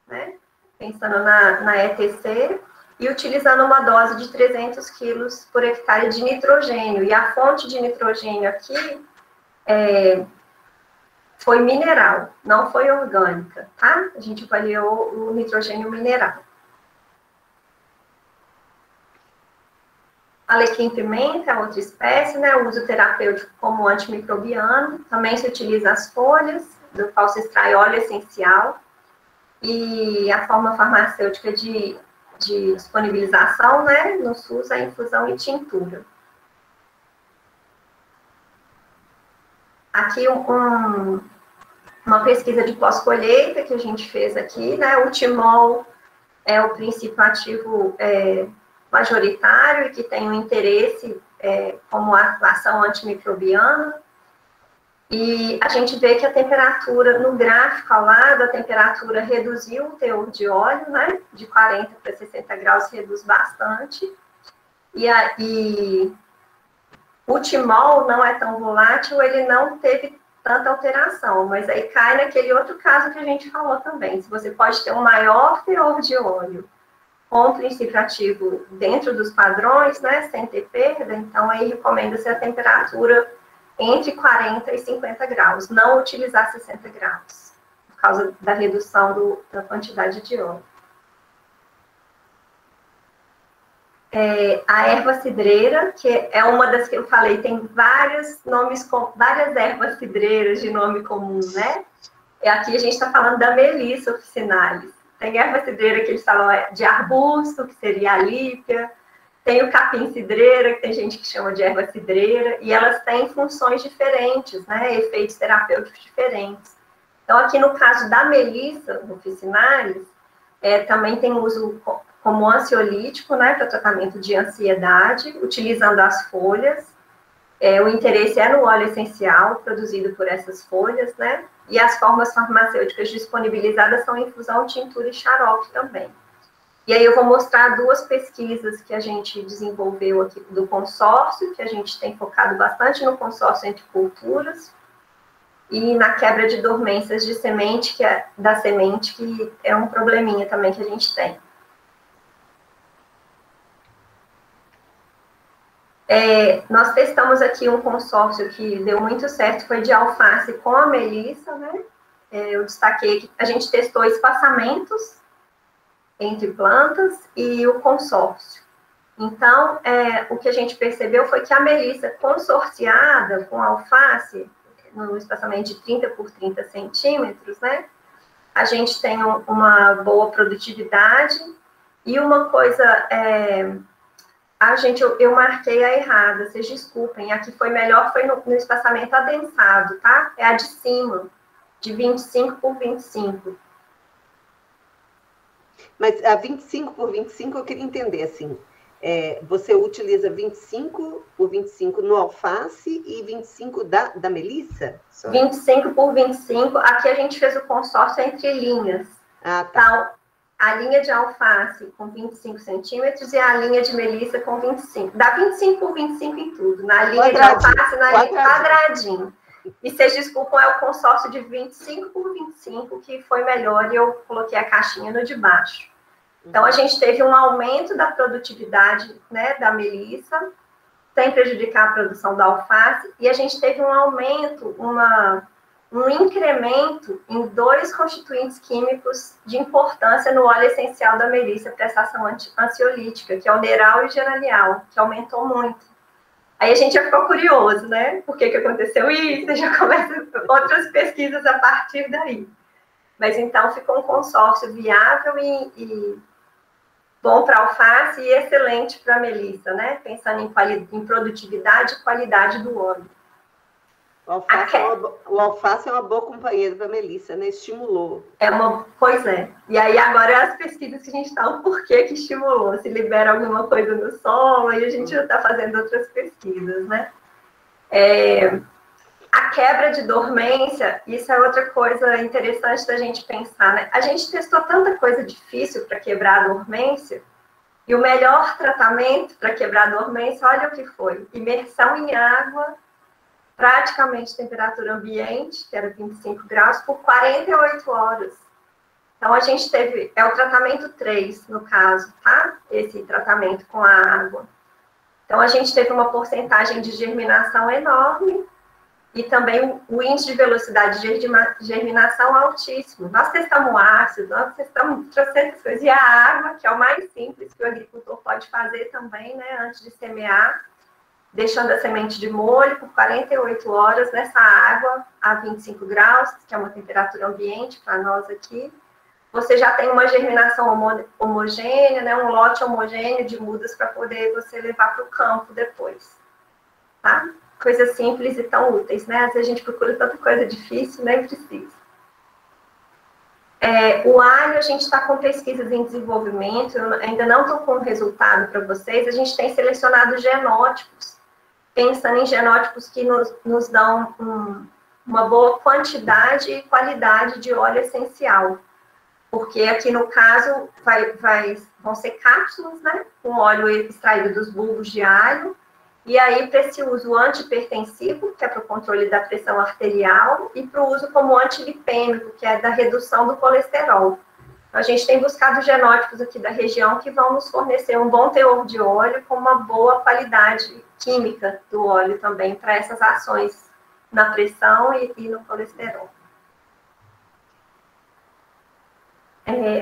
né? Pensando na ETC, e utilizando uma dose de 300 quilos por hectare de nitrogênio. E a fonte de nitrogênio aqui foi mineral, não foi orgânica, tá? A gente avaliou o nitrogênio mineral. Alecrim-pimenta é outra espécie, né? O uso terapêutico como antimicrobiano. Também se utiliza as folhas, do qual se extrai óleo essencial. E a forma farmacêutica de disponibilização, né? No SUS, é infusão e tintura. Aqui uma pesquisa de pós-colheita que a gente fez aqui, né? O timol é o princípio ativo majoritário e que tem um interesse como atuação antimicrobiana. E a gente vê que a temperatura, no gráfico ao lado, a temperatura reduziu o teor de óleo, né? De 40 para 60 graus reduz bastante. E o timol não é tão volátil, ele não teve tanta alteração, mas aí cai naquele outro caso que a gente falou também. Se você pode ter um maior teor de óleo com princípio ativo dentro dos padrões, né, sem ter perda, então aí recomenda-se a temperatura entre 40 e 50 graus, não utilizar 60 graus, por causa da redução da quantidade de óleo. A erva cidreira, que é uma das que eu falei, tem vários nomes, várias ervas cidreiras de nome comum, né? E aqui a gente está falando da Melissa officinalis. Tem erva cidreira que eles falam de arbusto, que seria a lípia. Tem o capim cidreira, que tem gente que chama de erva cidreira. E elas têm funções diferentes, né? Efeitos terapêuticos diferentes. Então, aqui no caso da Melissa officinalis, também tem uso como ansiolítico, né, para tratamento de ansiedade, utilizando as folhas. O interesse é no óleo essencial produzido por essas folhas, né? E as formas farmacêuticas disponibilizadas são infusão, tintura e xarope também. E aí eu vou mostrar 2 pesquisas que a gente desenvolveu aqui do consórcio, que a gente tem focado bastante no consórcio entre culturas, e na quebra de dormências de semente, da semente, que é um probleminha também que a gente tem. Nós testamos aqui um consórcio que deu muito certo, foi de alface com a melissa, né? Eu destaquei que a gente testou espaçamentos entre plantas e o consórcio. Então, o que a gente percebeu foi que a melissa consorciada com a alface, no espaçamento de 30 por 30 centímetros, né? A gente tem uma boa produtividade e uma coisa... eu marquei a errada, vocês desculpem. A que foi melhor foi no espaçamento adensado, tá? É a de cima, de 25 por 25. Mas a 25 por 25 eu queria entender, assim, você utiliza 25 por 25 no alface e 25 da melissa? 25 por 25, aqui a gente fez o consórcio entre linhas. Ah, tá. Então, a linha de alface com 25 centímetros e a linha de melissa com 25. Dá 25 por 25 em tudo. Na linha de alface, na linha quadradinho. E vocês desculpam, é o consórcio de 25 por 25 que foi melhor e eu coloquei a caixinha no de baixo. Então, a gente teve um aumento da produtividade, né, da melissa, sem prejudicar a produção da alface, e a gente teve um aumento, um incremento em 2 constituintes químicos de importância no óleo essencial da melissa para essa ação ansiolítica, que é o neral e o geranial, que aumentou muito. Aí a gente já ficou curioso, né? Por que aconteceu isso? Já começa outras pesquisas a partir daí. Mas então ficou um consórcio viável e bom para alface e excelente para a melissa, né? Pensando em produtividade e qualidade do óleo. O alface é uma boa companheira para a melissa, né? Estimulou. Pois é. E aí agora as pesquisas que a gente está, o porquê que estimulou, se libera alguma coisa no solo, aí a gente já está fazendo outras pesquisas, né? A quebra de dormência, isso é outra coisa interessante da gente pensar, né? A gente testou tanta coisa difícil para quebrar a dormência, e o melhor tratamento para quebrar a dormência, olha o que foi: imersão em água, praticamente temperatura ambiente, que era 25 graus, por 48 horas. Então, a gente teve, o tratamento 3, no caso, tá? Esse tratamento com a água. Então, a gente teve uma porcentagem de germinação enorme e também o índice de velocidade de germinação altíssimo. Nós testamos o ácido, nós testamos trocentas coisas, e a água, que é o mais simples que o agricultor pode fazer também, né, antes de semear, deixando a semente de molho por 48 horas nessa água a 25 graus, que é uma temperatura ambiente para nós aqui. Você já tem uma germinação homogênea, né, um lote homogêneo de mudas para poder você levar para o campo depois, tá? Coisas simples e tão úteis, né? Às vezes a gente procura tanta coisa difícil, nem precisa. O alho, a gente está com pesquisas em desenvolvimento, eu ainda não estou com o resultado para vocês, a gente tem selecionado genótipos, pensando em genótipos que nos dão uma boa quantidade e qualidade de óleo essencial. Porque aqui no caso vão ser cápsulas, né, com óleo extraído dos bulbos de alho, e aí para esse uso antihipertensivo, que é para o controle da pressão arterial, e para o uso como antilipêmico, que é da redução do colesterol. Então, a gente tem buscado genótipos aqui da região que vão nos fornecer um bom teor de óleo com uma boa qualidade química do óleo também para essas ações na pressão e no colesterol.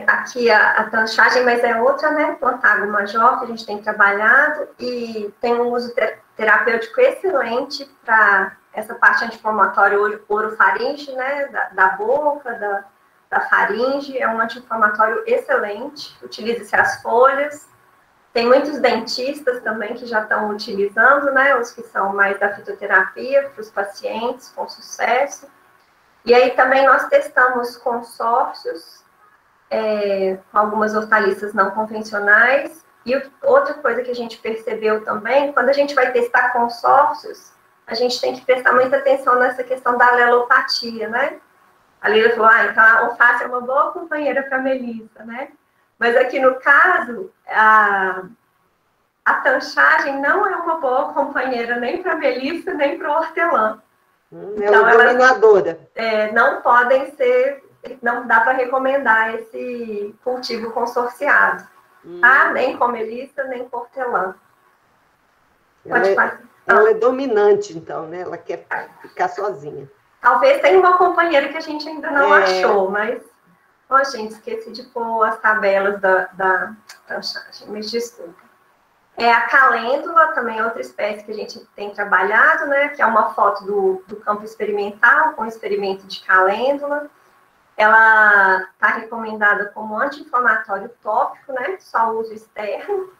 Aqui a tanchagem, mas é outra, né? Plantago major, que a gente tem trabalhado e tem um uso terapêutico excelente para essa parte anti-inflamatória orofaringe, né? Da boca, da faringe, é um anti-inflamatório excelente, utiliza-se as folhas. Tem muitos dentistas também que já estão utilizando, né? Os que são mais da fitoterapia para os pacientes, com sucesso. E aí também nós testamos consórcios com algumas hortaliças não convencionais. E outra coisa que a gente percebeu também, quando a gente vai testar consórcios, a gente tem que prestar muita atenção nessa questão da alelopatia, né? A Lila falou, então a alface é uma boa companheira para a melissa, né? Mas aqui no caso, a tanchagem não é uma boa companheira nem para a melissa, nem para o hortelã. Então, ela é dominadora. Não podem ser, não dá para recomendar esse cultivo consorciado. Tá? Nem com melissa, nem com hortelã. Ela é dominante, então, né? Ela quer ficar sozinha. Talvez tenha uma companheira que a gente ainda não achou, mas... gente, esqueci de pôr as tabelas da tanchagem, me desculpa. A calêndula também é outra espécie que a gente tem trabalhado, né? Que é uma foto do campo experimental, com experimento de calêndula. Ela está recomendada como anti-inflamatório tópico, né? Só uso externo,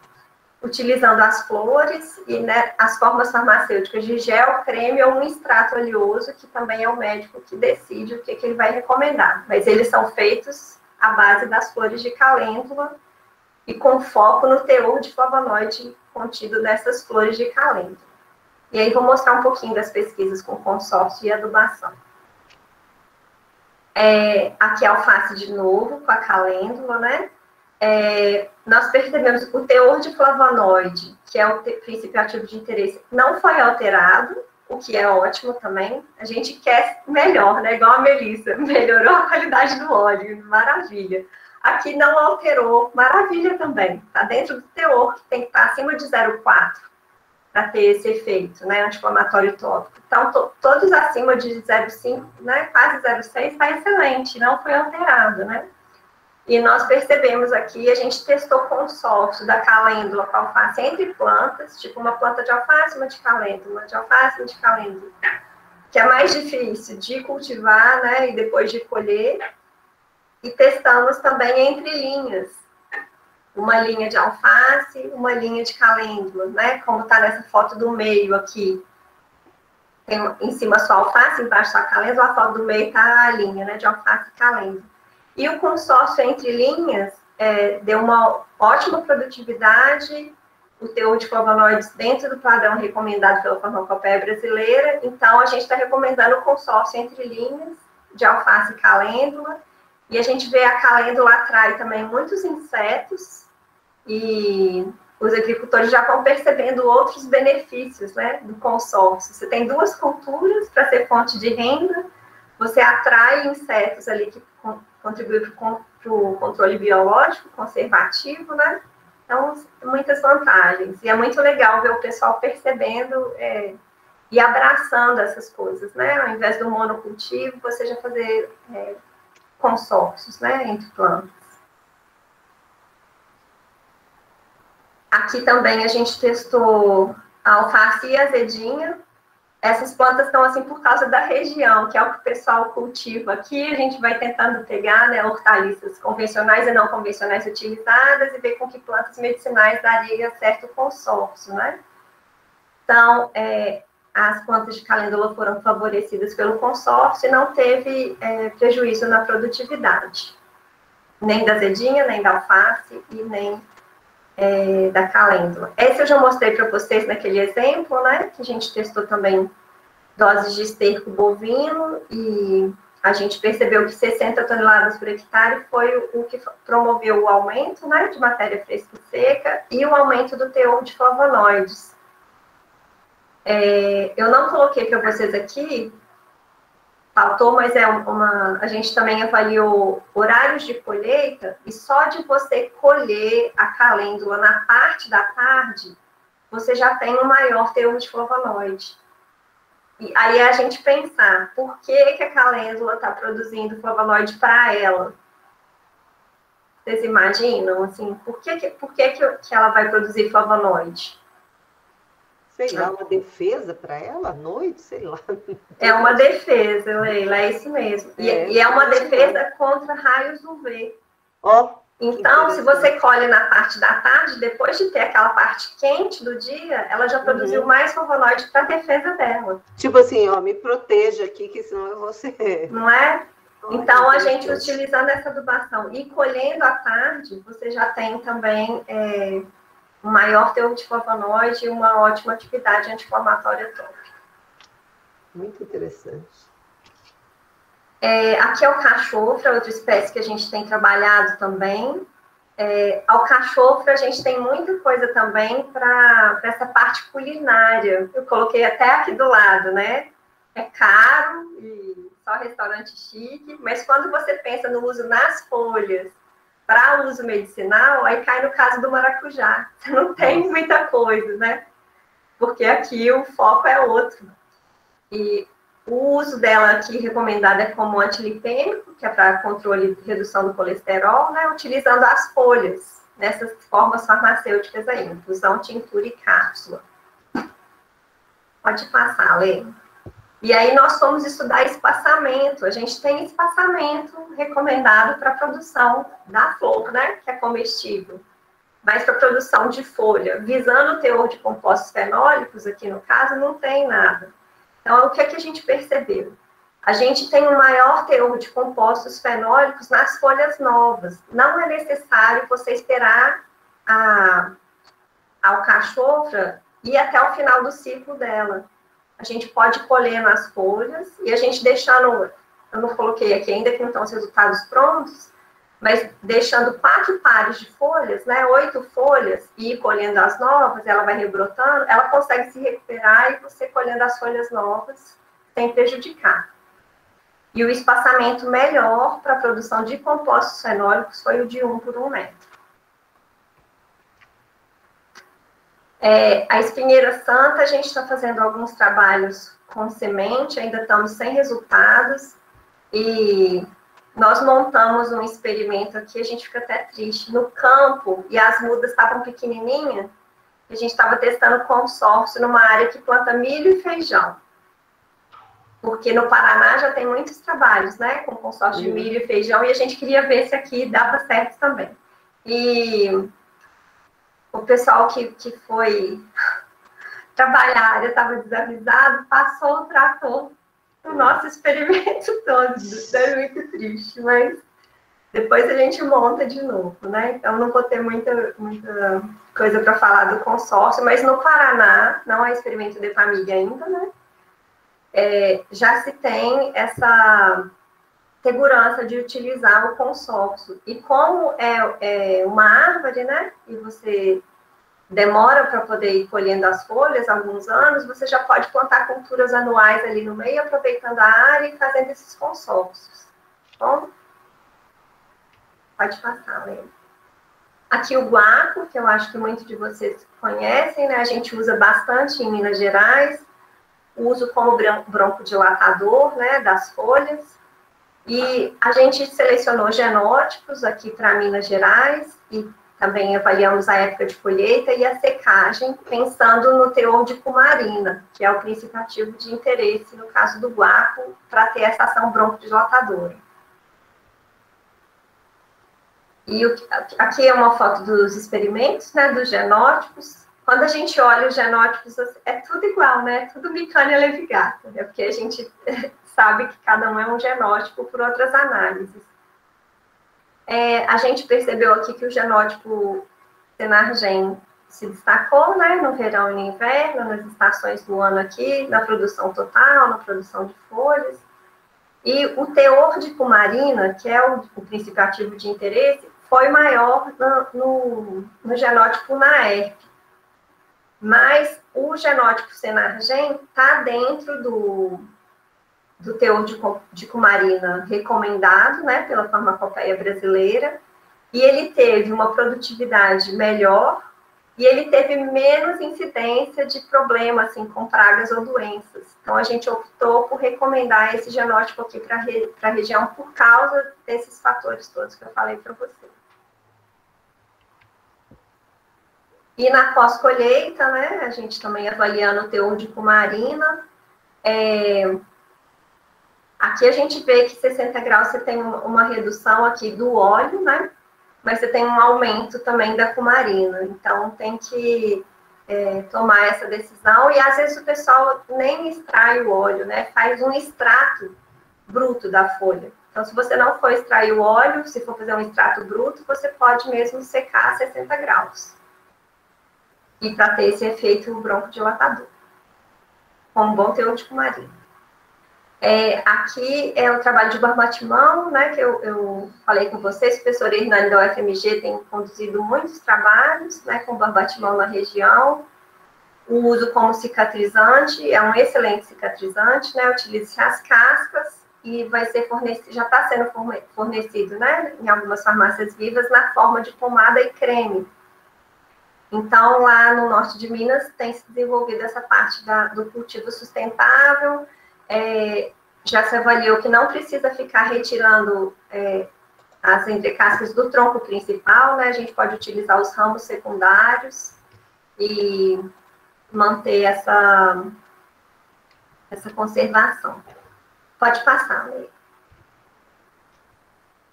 utilizando as flores e, né, as formas farmacêuticas de gel, creme ou um extrato oleoso, que também é o médico que decide o que ele vai recomendar. Mas eles são feitos à base das flores de calêndula e com foco no teor de flavonoide contido nessas flores de calêndula. E aí vou mostrar um pouquinho das pesquisas com consórcio e adubação. Aqui a alface de novo, com a calêndula, né? Nós percebemos que o teor de flavonoide, que é o princípio ativo de interesse, não foi alterado, o que é ótimo também. A gente quer melhor, né? Igual a melissa, melhorou a qualidade do óleo, maravilha. Aqui não alterou, maravilha também. Está dentro do teor, que tem que estar acima de 0,4 para ter esse efeito, né? Anti-inflamatório tópico. Então, todos acima de 0,5, né? Quase 0,6, está excelente, não foi alterado, né? E nós percebemos aqui, a gente testou consórcio da calêndula com alface entre plantas, tipo uma planta de alface, uma de calêndula, uma de alface, uma de calêndula, que é mais difícil de cultivar, né, e depois de colher. E testamos também entre linhas, uma linha de alface, uma linha de calêndula, né, como está nessa foto do meio aqui. Tem em cima só alface, embaixo só calêndula, a foto do meio está a linha, né, de alface e calêndula. E o consórcio entre linhas deu uma ótima produtividade, o teor de flavonoides dentro do padrão recomendado pela Farmacopeia brasileira. Então, a gente está recomendando o consórcio entre linhas de alface e calêndula. E a gente vê a calêndula atrai também muitos insetos e os agricultores já estão percebendo outros benefícios, né, do consórcio. Você tem duas culturas para ser fonte de renda, você atrai insetos ali que contribui para o controle biológico, conservativo, né? Então, muitas vantagens. E é muito legal ver o pessoal percebendo e abraçando essas coisas, né? Ao invés do monocultivo, você já fazer consórcios, né? Entre plantas. Aqui também a gente testou a alface e a azedinha. Essas plantas estão assim por causa da região, que é o que o pessoal cultiva aqui. A gente vai tentando pegar, né, hortaliças convencionais e não convencionais utilizadas e ver com que plantas medicinais daria certo consórcio, né? Então, as plantas de calêndula foram favorecidas pelo consórcio e não teve prejuízo na produtividade. Nem da azedinha, nem da alface e nem da calêndula. Esse eu já mostrei para vocês naquele exemplo, né? Que a gente testou também doses de esterco bovino e a gente percebeu que 60 toneladas por hectare foi o que promoveu o aumento, né, de matéria fresca e seca e o aumento do teor de flavonoides. Eu não coloquei para vocês aqui, faltou, mas a gente também avaliou horários de colheita e só de você colher a calêndula na parte da tarde, você já tem um maior teor de flavonoide. E aí a gente pensar, por que a calêndula está produzindo flavonoide para ela? Vocês imaginam, assim, por que ela vai produzir flavonoide? Sei lá, uma defesa para ela à noite, sei lá. É uma defesa, Leila, é isso mesmo. E é uma defesa contra raios UV. Ó, Então, se você colhe na parte da tarde, depois de ter aquela parte quente do dia, ela já produziu mais flavonoide para a defesa dela. Tipo assim, ó, me proteja aqui, que senão eu vou ser... Não é? Então, a gente utilizando essa adubação e colhendo à tarde, você já tem também um maior teor de flavonoide e uma ótima atividade anti-inflamatória tópica. Muito interessante. Aqui é o cachofra, outra espécie que a gente tem trabalhado também. Alcachofra, a gente tem muita coisa também para essa parte culinária. Eu coloquei até aqui do lado, né? É caro e só restaurante chique, mas quando você pensa no uso nas folhas para uso medicinal, aí cai no caso do maracujá. Você não tem muita coisa, né? Porque aqui o foco é outro. E o uso dela aqui recomendado é como antilipêmico, que é para controle e redução do colesterol, né? Utilizando as folhas, nessas formas farmacêuticas aí, infusão, tintura e cápsula. Pode passar, Lê. E aí nós fomos estudar espaçamento. A gente tem espaçamento recomendado para a produção da flor, né? Que é comestível. Mas para a produção de folha, visando o teor de compostos fenólicos, aqui no caso, não tem nada. Então, o que é que a gente percebeu? A gente tem um maior teor de compostos fenólicos nas folhas novas. Não é necessário você esperar a alcachofra ir até o final do ciclo dela. A gente pode colher nas folhas e a gente deixando, eu não coloquei aqui ainda que não estão os resultados prontos, mas deixando 4 pares de folhas, né, 8 folhas, e ir colhendo as novas, ela vai rebrotando, ela consegue se recuperar e você colhendo as folhas novas sem prejudicar. E o espaçamento melhor para a produção de compostos fenólicos foi o de 1 por 1 metro. A espinheira santa, a gente está fazendo alguns trabalhos com semente, ainda estamos sem resultados, e nós montamos um experimento aqui, a gente fica até triste, no campo, e as mudas estavam pequenininhas, a gente estava testando consórcio numa área que planta milho e feijão. Porque no Paraná já tem muitos trabalhos, né, com consórcio de milho e feijão, e a gente queria ver se aqui dava certo também. E o pessoal que foi trabalhar, eu estava desavisado, passou o trator no nosso experimento todo. É muito triste, mas depois a gente monta de novo, né? Então não vou ter muita coisa para falar do consórcio, mas no Paraná, não é experimento de família ainda, né? Já se tem essa segurança de utilizar o consórcio. E como é uma árvore, né? E você demora para poder ir colhendo as folhas, alguns anos, você já pode plantar culturas anuais ali no meio, aproveitando a área e fazendo esses consórcios. Bom? Pode passar, Lê. Aqui o guaco, que eu acho que muitos de vocês conhecem, né? A gente usa bastante em Minas Gerais, uso como broncodilatador, né, das folhas. E a gente selecionou genótipos aqui para Minas Gerais e também avaliamos a época de colheita e a secagem, pensando no teor de cumarina, que é o princípio ativo de interesse, no caso do guaco, para ter essa ação broncodilatadora. E aqui é uma foto dos experimentos, né, dos genótipos. Quando a gente olha os genótipos, é tudo igual, né? Tudo Micania levigata, né? Porque a gente sabe que cada um é um genótipo por outras análises. A gente percebeu aqui que o genótipo Senargem se destacou, né, no verão e no inverno, nas estações do ano aqui, na produção total, na produção de folhas. E o teor de cumarina, que é o princípio ativo de interesse, foi maior no genótipo Naerp. Mas o genótipo Senargem está dentro do teor de cumarina recomendado, né, pela farmacopeia brasileira, e ele teve uma produtividade melhor, e ele teve menos incidência de problemas, assim, com pragas ou doenças. Então, a gente optou por recomendar esse genótipo aqui para a região por causa desses fatores todos que eu falei para você. E na pós-colheita, né, a gente também avaliando o teor de cumarina, aqui a gente vê que 60 graus você tem uma redução aqui do óleo, né? mas você tem um aumento também da cumarina. Então, tem que tomar essa decisão. E, às vezes, o pessoal nem extrai o óleo, né? Faz um extrato bruto da folha. Então, se você não for extrair o óleo, se for fazer um extrato bruto, você pode mesmo secar a 60 graus. E para ter esse efeito broncodilatador. Com um bom teor de cumarina. Aqui é o trabalho de barbatimão, né, que eu falei com vocês, o professor Hernani da UFMG tem conduzido muitos trabalhos, né, com barbatimão na região. O uso como cicatrizante, é um excelente cicatrizante, né, utiliza-se as cascas e vai ser fornecido, já está sendo fornecido, né, em algumas farmácias vivas, na forma de pomada e creme. Então, lá no norte de Minas, tem se desenvolvido essa parte do cultivo sustentável. Já se avaliou que não precisa ficar retirando as entrecascas do tronco principal, né? A gente pode utilizar os ramos secundários e manter essa conservação. Pode passar, Lê.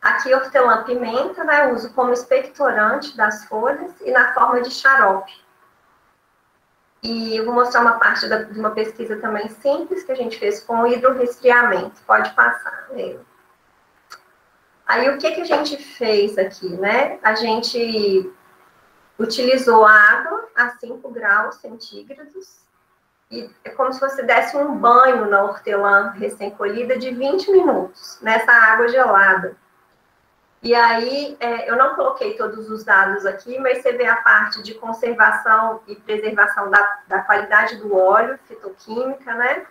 Aqui, hortelã-pimenta, né? Uso como expectorante das folhas e na forma de xarope. E eu vou mostrar uma parte de uma pesquisa também simples que a gente fez com hidrorresfriamento. Pode passar, Lê. Aí, o que a gente fez aqui, né? A gente utilizou água a 5 graus centígrados e é como se você desse um banho na hortelã recém-colhida de 20 minutos, nessa água gelada. E aí, eu não coloquei todos os dados aqui, mas você vê a parte de conservação e preservação da qualidade do óleo, fitoquímica, né?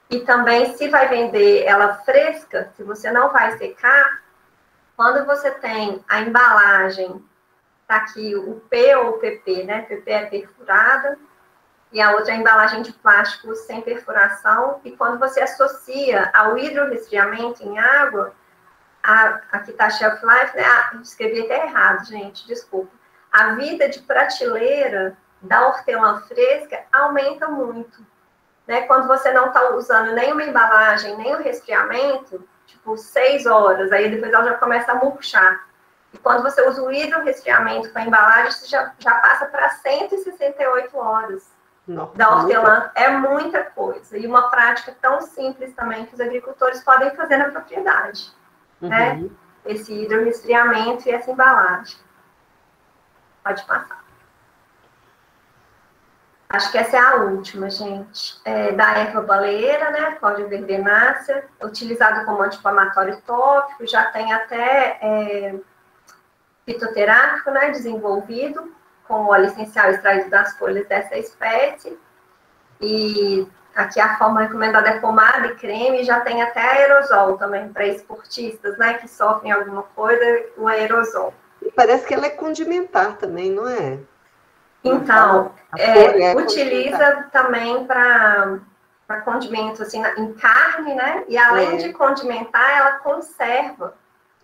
E também, se vai vender ela fresca, se você não vai secar, quando você tem a embalagem, tá aqui o P ou o PP, né? PP é perfurada, e a outra é a embalagem de plástico sem perfuração, e quando você associa ao hidrorresfriamento em água, aqui está a shelf life, né? Eu escrevi até errado, gente, desculpa. A vida de prateleira da hortelã fresca aumenta muito, né? Quando você não está usando nenhuma embalagem, nem o resfriamento, tipo 6 horas, aí depois ela já começa a murchar. E quando você usa o hidrorresfriamento com a embalagem, você já passa para 168 horas. Nossa, da hortelã. É muita coisa. E uma prática tão simples também que os agricultores podem fazer na propriedade. Né? Esse hidrorresfriamento e essa embalagem. Pode passar. Acho que essa é a última, gente. Da erva baleeira, né? Cláudia verbenácea, utilizado como anti-inflamatório tópico, já tem até fitoterápico, né? Desenvolvido com óleo essencial extraído das folhas dessa espécie. E aqui a forma recomendada é pomada e creme, já tem até aerosol também para esportistas, né, que sofrem alguma coisa, o aerosol. E parece que ela é condimentar também, não é? Então, utiliza também para condimento, assim, em carne, né, e além de condimentar, ela conserva.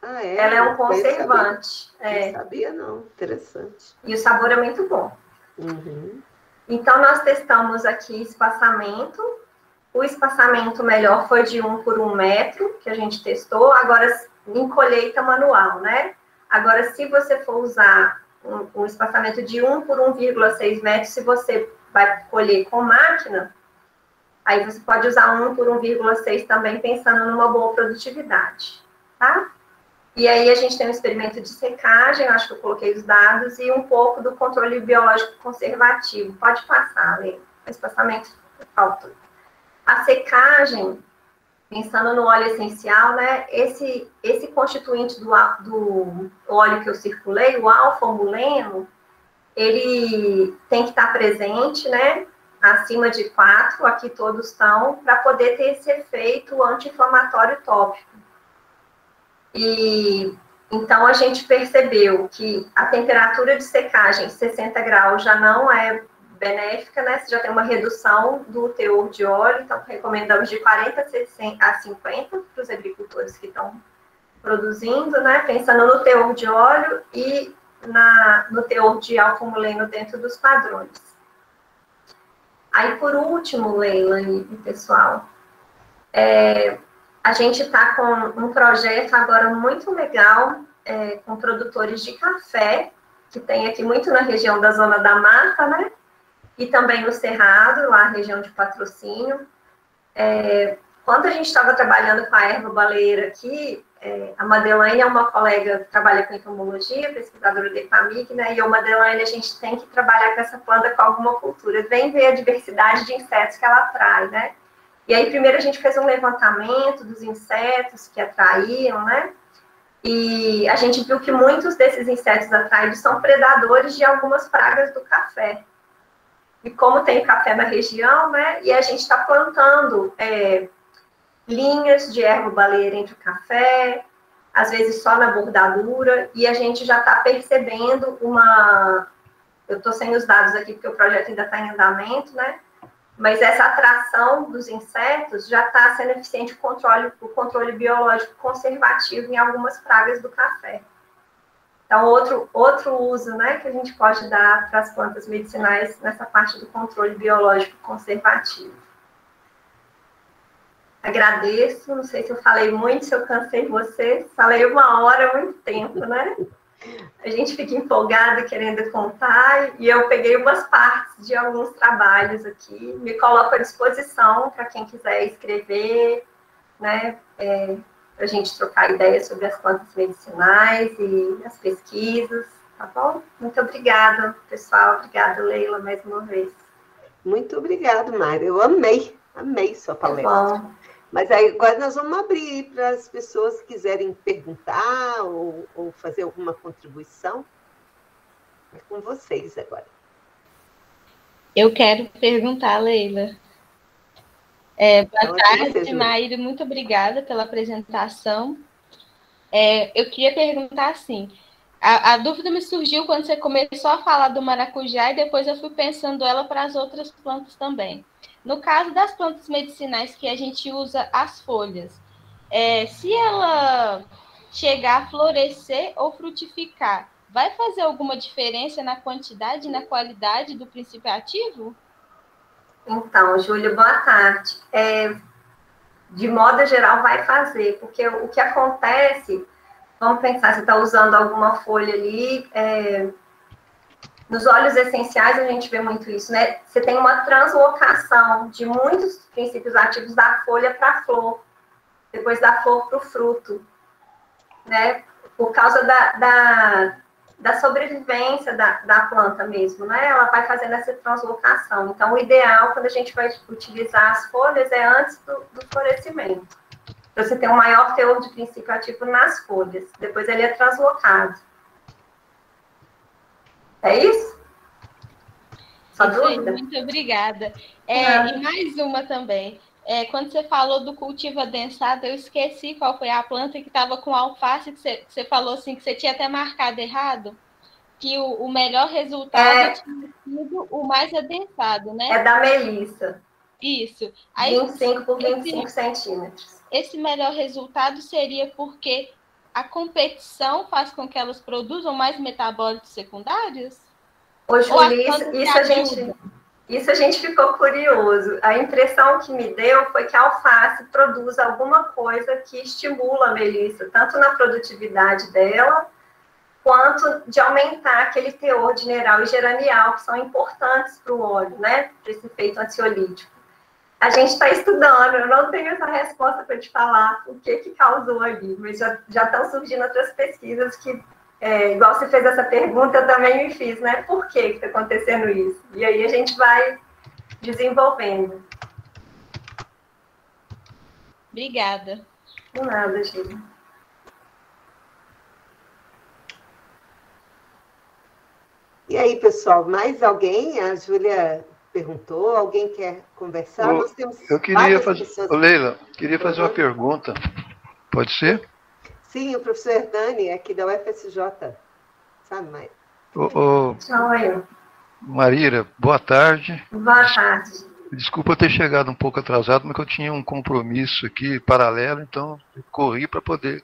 Ela é um conservante. Não sabia, não. Interessante. E o sabor é muito bom. Então, nós testamos aqui espaçamento. O espaçamento melhor foi de 1 por 1 metro, que a gente testou. Agora, em colheita manual, né? Agora, se você for usar um espaçamento de 1 por 1,6 metros, se você vai colher com máquina, aí você pode usar 1 por 1,6 também, pensando numa boa produtividade, tá? E aí a gente tem um experimento de secagem, eu acho que eu coloquei os dados, e um pouco do controle biológico conservativo. Pode passar, Lê. O espaçamento falta. A secagem, pensando no óleo essencial, né? Esse constituinte do óleo que eu circulei, o alfa-muleno, ele tem que estar presente, né? Acima de 4, aqui todos estão, para poder ter esse efeito anti-inflamatório tópico. E então a gente percebeu que a temperatura de secagem 60 graus já não é benéfica, né? Você já tem uma redução do teor de óleo, então recomendamos de 40 a 50 para os agricultores que estão produzindo, né? Pensando no teor de óleo e no teor de alfa-muleno dentro dos padrões. Aí, por último, Leila e pessoal, a gente está com um projeto agora muito legal com produtores de café, que tem aqui muito na região da Zona da Mata, né? E também no Cerrado, lá na região de Patrocínio. Quando a gente estava trabalhando com a erva baleeira aqui, a Madeleine é uma colega que trabalha com entomologia, pesquisadora do EPAMIG, né? E a Madeleine, a gente tem que trabalhar com essa planta com alguma cultura. Vem ver a diversidade de insetos que ela atrai, né? E aí, primeiro, a gente fez um levantamento dos insetos que atraíam, né? E a gente viu que muitos desses insetos atraídos são predadores de algumas pragas do café. E como tem café na região, né? E a gente está plantando linhas de erva baleeira entre o café, às vezes só na bordadura, e a gente já está percebendo eu estou sem os dados aqui porque o projeto ainda está em andamento, né? Mas essa atração dos insetos já está sendo eficiente o controle biológico conservativo em algumas pragas do café. Então, outro uso, né, que a gente pode dar para as plantas medicinais nessa parte do controle biológico conservativo. Agradeço, não sei se eu falei muito, se eu cansei vocês, falei 1 hora, muito tempo, né? A gente fica empolgada querendo contar, e eu peguei umas partes de alguns trabalhos aqui, me coloco à disposição para quem quiser escrever, né, para a gente trocar ideias sobre as plantas medicinais e as pesquisas, tá bom? Muito obrigada, pessoal, obrigada, Leila, mais uma vez. Muito obrigada, Mari, eu amei sua palestra. Tá bom. Mas aí agora nós vamos abrir para as pessoas que quiserem perguntar ou fazer alguma contribuição. É com vocês agora. Eu quero perguntar, Leila. Boa tarde, Maíra. Muito obrigada pela apresentação. Eu queria perguntar assim, a dúvida me surgiu quando você começou a falar do maracujá e depois eu fui pensando ela para as outras plantas também. No caso das plantas medicinais que a gente usa as folhas, se ela chegar a florescer ou frutificar, vai fazer alguma diferença na quantidade e na qualidade do princípio ativo? Então, Júlia, boa tarde. De modo geral, vai fazer, porque o que acontece, vamos pensar, você está usando alguma folha ali, nos óleos essenciais a gente vê muito isso, né? Você tem uma translocação de muitos princípios ativos da folha para a flor, depois da flor para o fruto, né? Por causa da sobrevivência da planta mesmo, né? Ela vai fazendo essa translocação. Então, o ideal, quando a gente vai utilizar as folhas, é antes do florescimento. Então, você tem um maior teor de princípio ativo nas folhas. Depois, ele é translocado. É isso? Só dúvida? Muito obrigada. E mais uma também. Quando você falou do cultivo adensado, eu esqueci qual foi a planta que estava com alface, que você falou assim, que você tinha até marcado errado, que o melhor resultado tinha sido o mais adensado, né? É da melissa. Isso. Aí, 25 por 25 centímetros. Esse melhor resultado seria porque a competição faz com que elas produzam mais metabólitos secundários? Ô, Júlia, isso a gente ficou curioso. A impressão que me deu foi que a alface produz alguma coisa que estimula a melissa, tanto na produtividade dela, quanto de aumentar aquele teor de mineral e geranial, que são importantes para o óleo, né? Para esse efeito ansiolítico. A gente está estudando, eu não tenho essa resposta para te falar o que causou ali, mas já estão surgindo outras pesquisas que, igual você fez essa pergunta, eu também me fiz, né? Por que está acontecendo isso? E aí a gente vai desenvolvendo. Obrigada. De nada, Gil. E aí, pessoal, mais alguém? A Júlia perguntou, alguém quer conversar? Nós temos eu queria fazer, Leila, queria fazer uma pergunta. Pode ser? Sim, o professor Hernani, aqui da UFSJ. Sabe, Maíra? Maíra, boa tarde. Boa tarde. Desculpa ter chegado um pouco atrasado, mas eu tinha um compromisso aqui paralelo, então corri para poder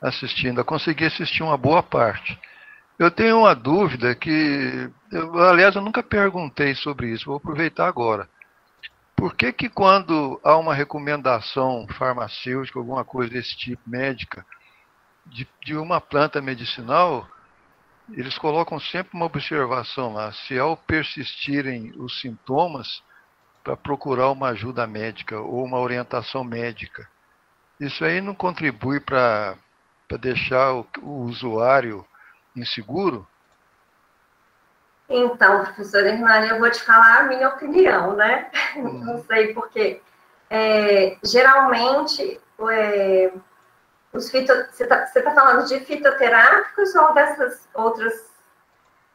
assistir. Ainda consegui assistir uma boa parte. Eu tenho uma dúvida que, aliás, eu nunca perguntei sobre isso, vou aproveitar agora. Por que quando há uma recomendação farmacêutica, alguma coisa desse tipo, médica, de uma planta medicinal, eles colocam sempre uma observação lá, se ao persistirem os sintomas, para procurar uma ajuda médica ou uma orientação médica. Isso aí não contribui para deixar o usuário inseguro? Então, professora Hernani, eu vou te falar a minha opinião, né? Não sei porque. Geralmente, você está falando de fitoterápicos ou dessas outras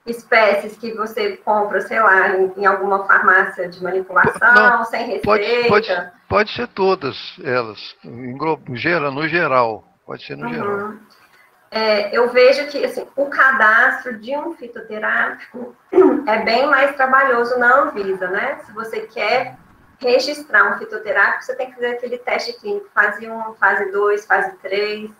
espécies que você compra, sei lá, em alguma farmácia de manipulação, não, sem receita? Pode ser todas elas, no geral. Pode ser no geral. Eu vejo que assim, o cadastro de um fitoterápico é bem mais trabalhoso na Anvisa, né? Se você quer registrar um fitoterápico, você tem que fazer aquele teste clínico, fase 1, fase 2, fase 3,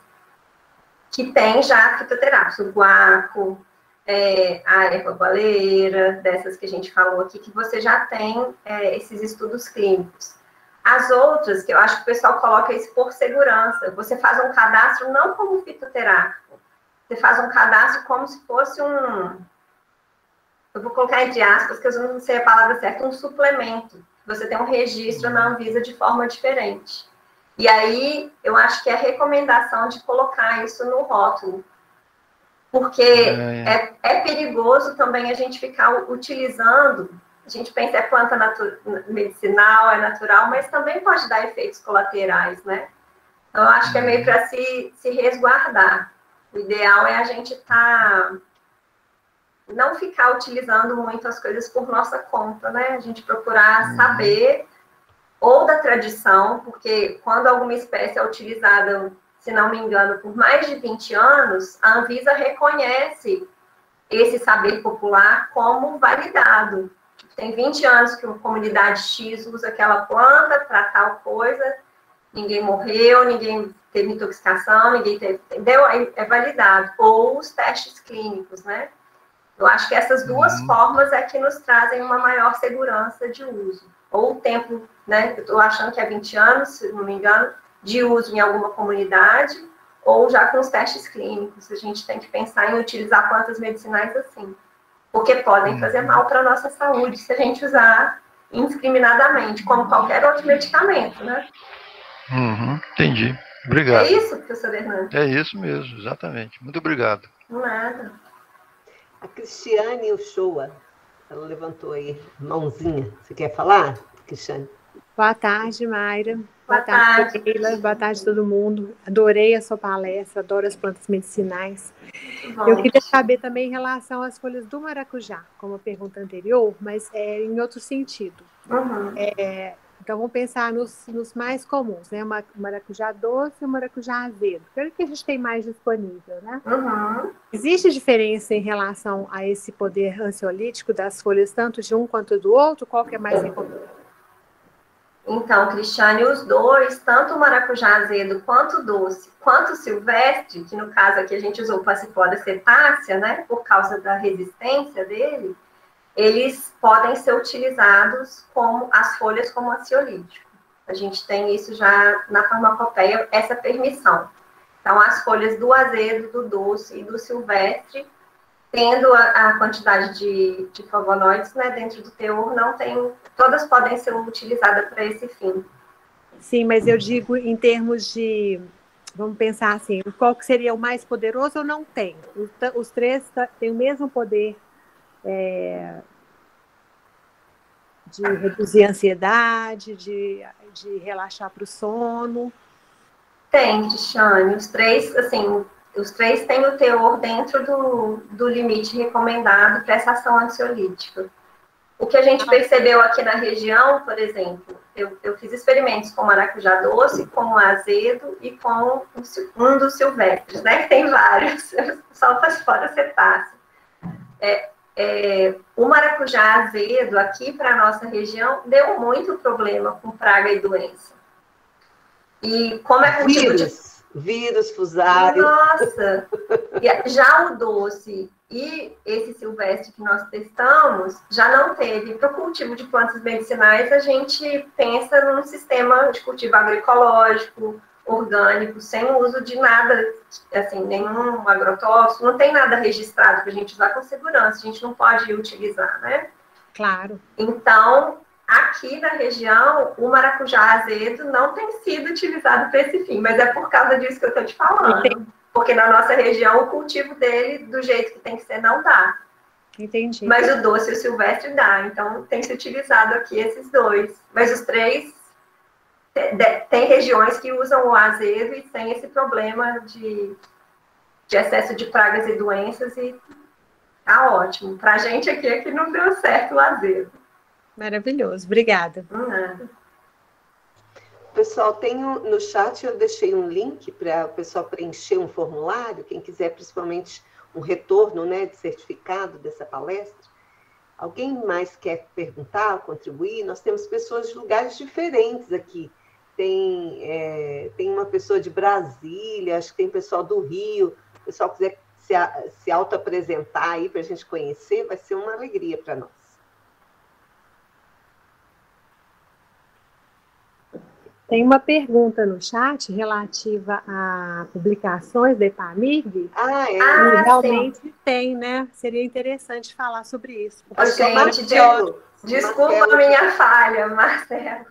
que tem já fitoterápicos, o guaco, a erva baleira, dessas que a gente falou aqui, que você já tem esses estudos clínicos. As outras, que eu acho que o pessoal coloca isso por segurança, você faz um cadastro não como fitoterápico, você faz um cadastro como se fosse eu vou colocar entre aspas, que eu não sei a palavra certa, um suplemento. Você tem um registro na Anvisa de forma diferente. E aí, eu acho que é a recomendação de colocar isso no rótulo. Porque é perigoso também a gente ficar utilizando, a gente pensa planta medicinal, é natural, mas também pode dar efeitos colaterais, né? Então, eu acho que é meio para se resguardar. O ideal é a gente não ficar utilizando muito as coisas por nossa conta, né? A gente procurar saber, ou da tradição, porque quando alguma espécie é utilizada, se não me engano, por mais de 20 anos, a Anvisa reconhece esse saber popular como validado. Tem 20 anos que a comunidade X usa aquela planta para tal coisa, ninguém morreu, ninguém teve intoxicação, ninguém teve, entendeu? É validado. Ou os testes clínicos, né? Eu acho que essas duas formas é que nos trazem uma maior segurança de uso. Ou o tempo, né? Eu estou achando que é 20 anos, se não me engano, de uso em alguma comunidade, ou já com os testes clínicos. A gente tem que pensar em utilizar plantas medicinais assim. Porque podem fazer mal para a nossa saúde se a gente usar indiscriminadamente, como qualquer outro medicamento, né? Entendi. Obrigado. É isso, professor Hernani? É isso mesmo, exatamente. Muito obrigado. Nada. A Cristiane Uchoa, ela levantou aí mãozinha. Você quer falar, Cristiane? Boa tarde, Mayra. Boa tarde, Leila. Boa tarde, todo mundo. Adorei a sua palestra, adoro as plantas medicinais. Bom. Eu queria saber também em relação às folhas do maracujá, como a pergunta anterior, mas em outro sentido. Então, vamos pensar nos mais comuns, né? O maracujá doce e o maracujá azedo. Que é o que a gente tem mais disponível, né? Existe diferença em relação a esse poder ansiolítico das folhas, tanto de um quanto do outro? Qual que é mais recomendado? Então, Cristiane, os dois, tanto o maracujá azedo quanto o doce, quanto o silvestre, que no caso aqui a gente usou Passiflora cetácea, né, por causa da resistência dele, eles podem ser utilizados como as folhas como ansiolítico. A gente tem isso já na farmacopeia, essa permissão. Então, as folhas do azedo, do doce e do silvestre, tendo a quantidade de flavonoides, né, dentro do teor, não tem, todas podem ser utilizadas para esse fim. Sim, mas eu digo em termos de, vamos pensar assim, qual que seria o mais poderoso ou não tem? Os três têm o mesmo poder de reduzir a ansiedade, de relaxar para o sono? Tem, Cristiane, os três, assim, os três têm o teor dentro do limite recomendado para essa ação ansiolítica. O que a gente percebeu aqui na região, por exemplo, eu fiz experimentos com maracujá doce, com o azedo e com um dos silvestres, né? Que tem vários, só Passiflora cetácea. O maracujá azedo aqui para a nossa região deu muito problema com praga e doença. E como é cultivo vírus, fusário. Nossa! Já o doce e esse silvestre que nós testamos, já não teve. Para o cultivo de plantas medicinais, a gente pensa num sistema de cultivo agroecológico, orgânico, sem o uso de nada, assim, nenhum agrotóxico, não tem nada registrado para a gente usar com segurança, a gente não pode utilizar, né? Claro. Então, aqui na região, o maracujá azedo não tem sido utilizado para esse fim, mas é por causa disso que eu estou te falando. Entendi. Porque na nossa região, o cultivo dele, do jeito que tem que ser, não dá. Entendi. Mas o doce e o silvestre dá, então tem se utilizado aqui esses dois. Mas os três, tem regiões que usam o azedo e tem esse problema de excesso de pragas e doenças e tá ótimo. Pra gente aqui é que não deu certo o azedo. Maravilhoso, obrigada. Pessoal, no chat eu deixei um link para o pessoal preencher um formulário, quem quiser principalmente um retorno, né, de certificado dessa palestra. Alguém mais quer perguntar, contribuir? Nós temos pessoas de lugares diferentes aqui. Tem uma pessoa de Brasília, acho que tem pessoal do Rio. Se o pessoal quiser se auto-apresentar aí para a gente conhecer, vai ser uma alegria para nós. Tem uma pergunta no chat relativa a publicações da EPAMIG. Realmente sim. Tem, né? Seria interessante falar sobre isso. Gente, desculpa a minha falha, Marcelo.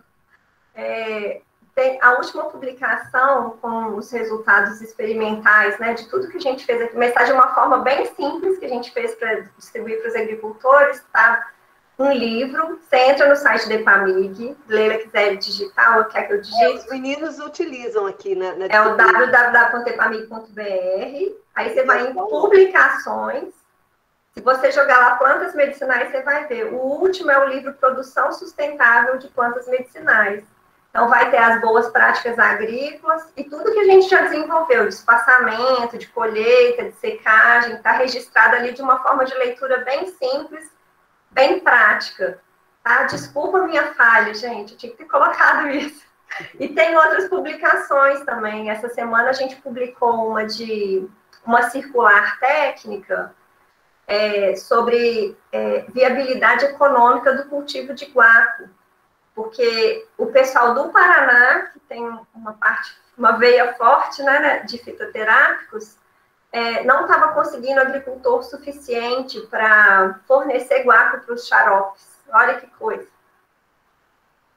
Tem a última publicação com os resultados experimentais, né, de tudo que a gente fez aqui, mas está de uma forma bem simples que a gente fez para distribuir para os agricultores, tá? Um livro, você entra no site da EPAMIG, Leila quiser digitar ou quer que eu digite? Os meninos utilizam aqui na é o www.epamig.br, aí você vai em publicações, se você jogar lá plantas medicinais, você vai ver. O último é o livro Produção Sustentável de Plantas Medicinais. Então, vai ter as boas práticas agrícolas e tudo que a gente já desenvolveu, de espaçamento, de colheita, de secagem, está registrado ali de uma forma de leitura bem simples, bem prática, tá? Desculpa a minha falha, gente, eu tinha que ter colocado isso. E tem outras publicações também. Essa semana a gente publicou uma circular técnica sobre viabilidade econômica do cultivo de guaco, porque o pessoal do Paraná, que tem uma veia forte, né, de fitoterápicos, não estava conseguindo agricultor suficiente para fornecer guaco para os xaropes. Olha que coisa.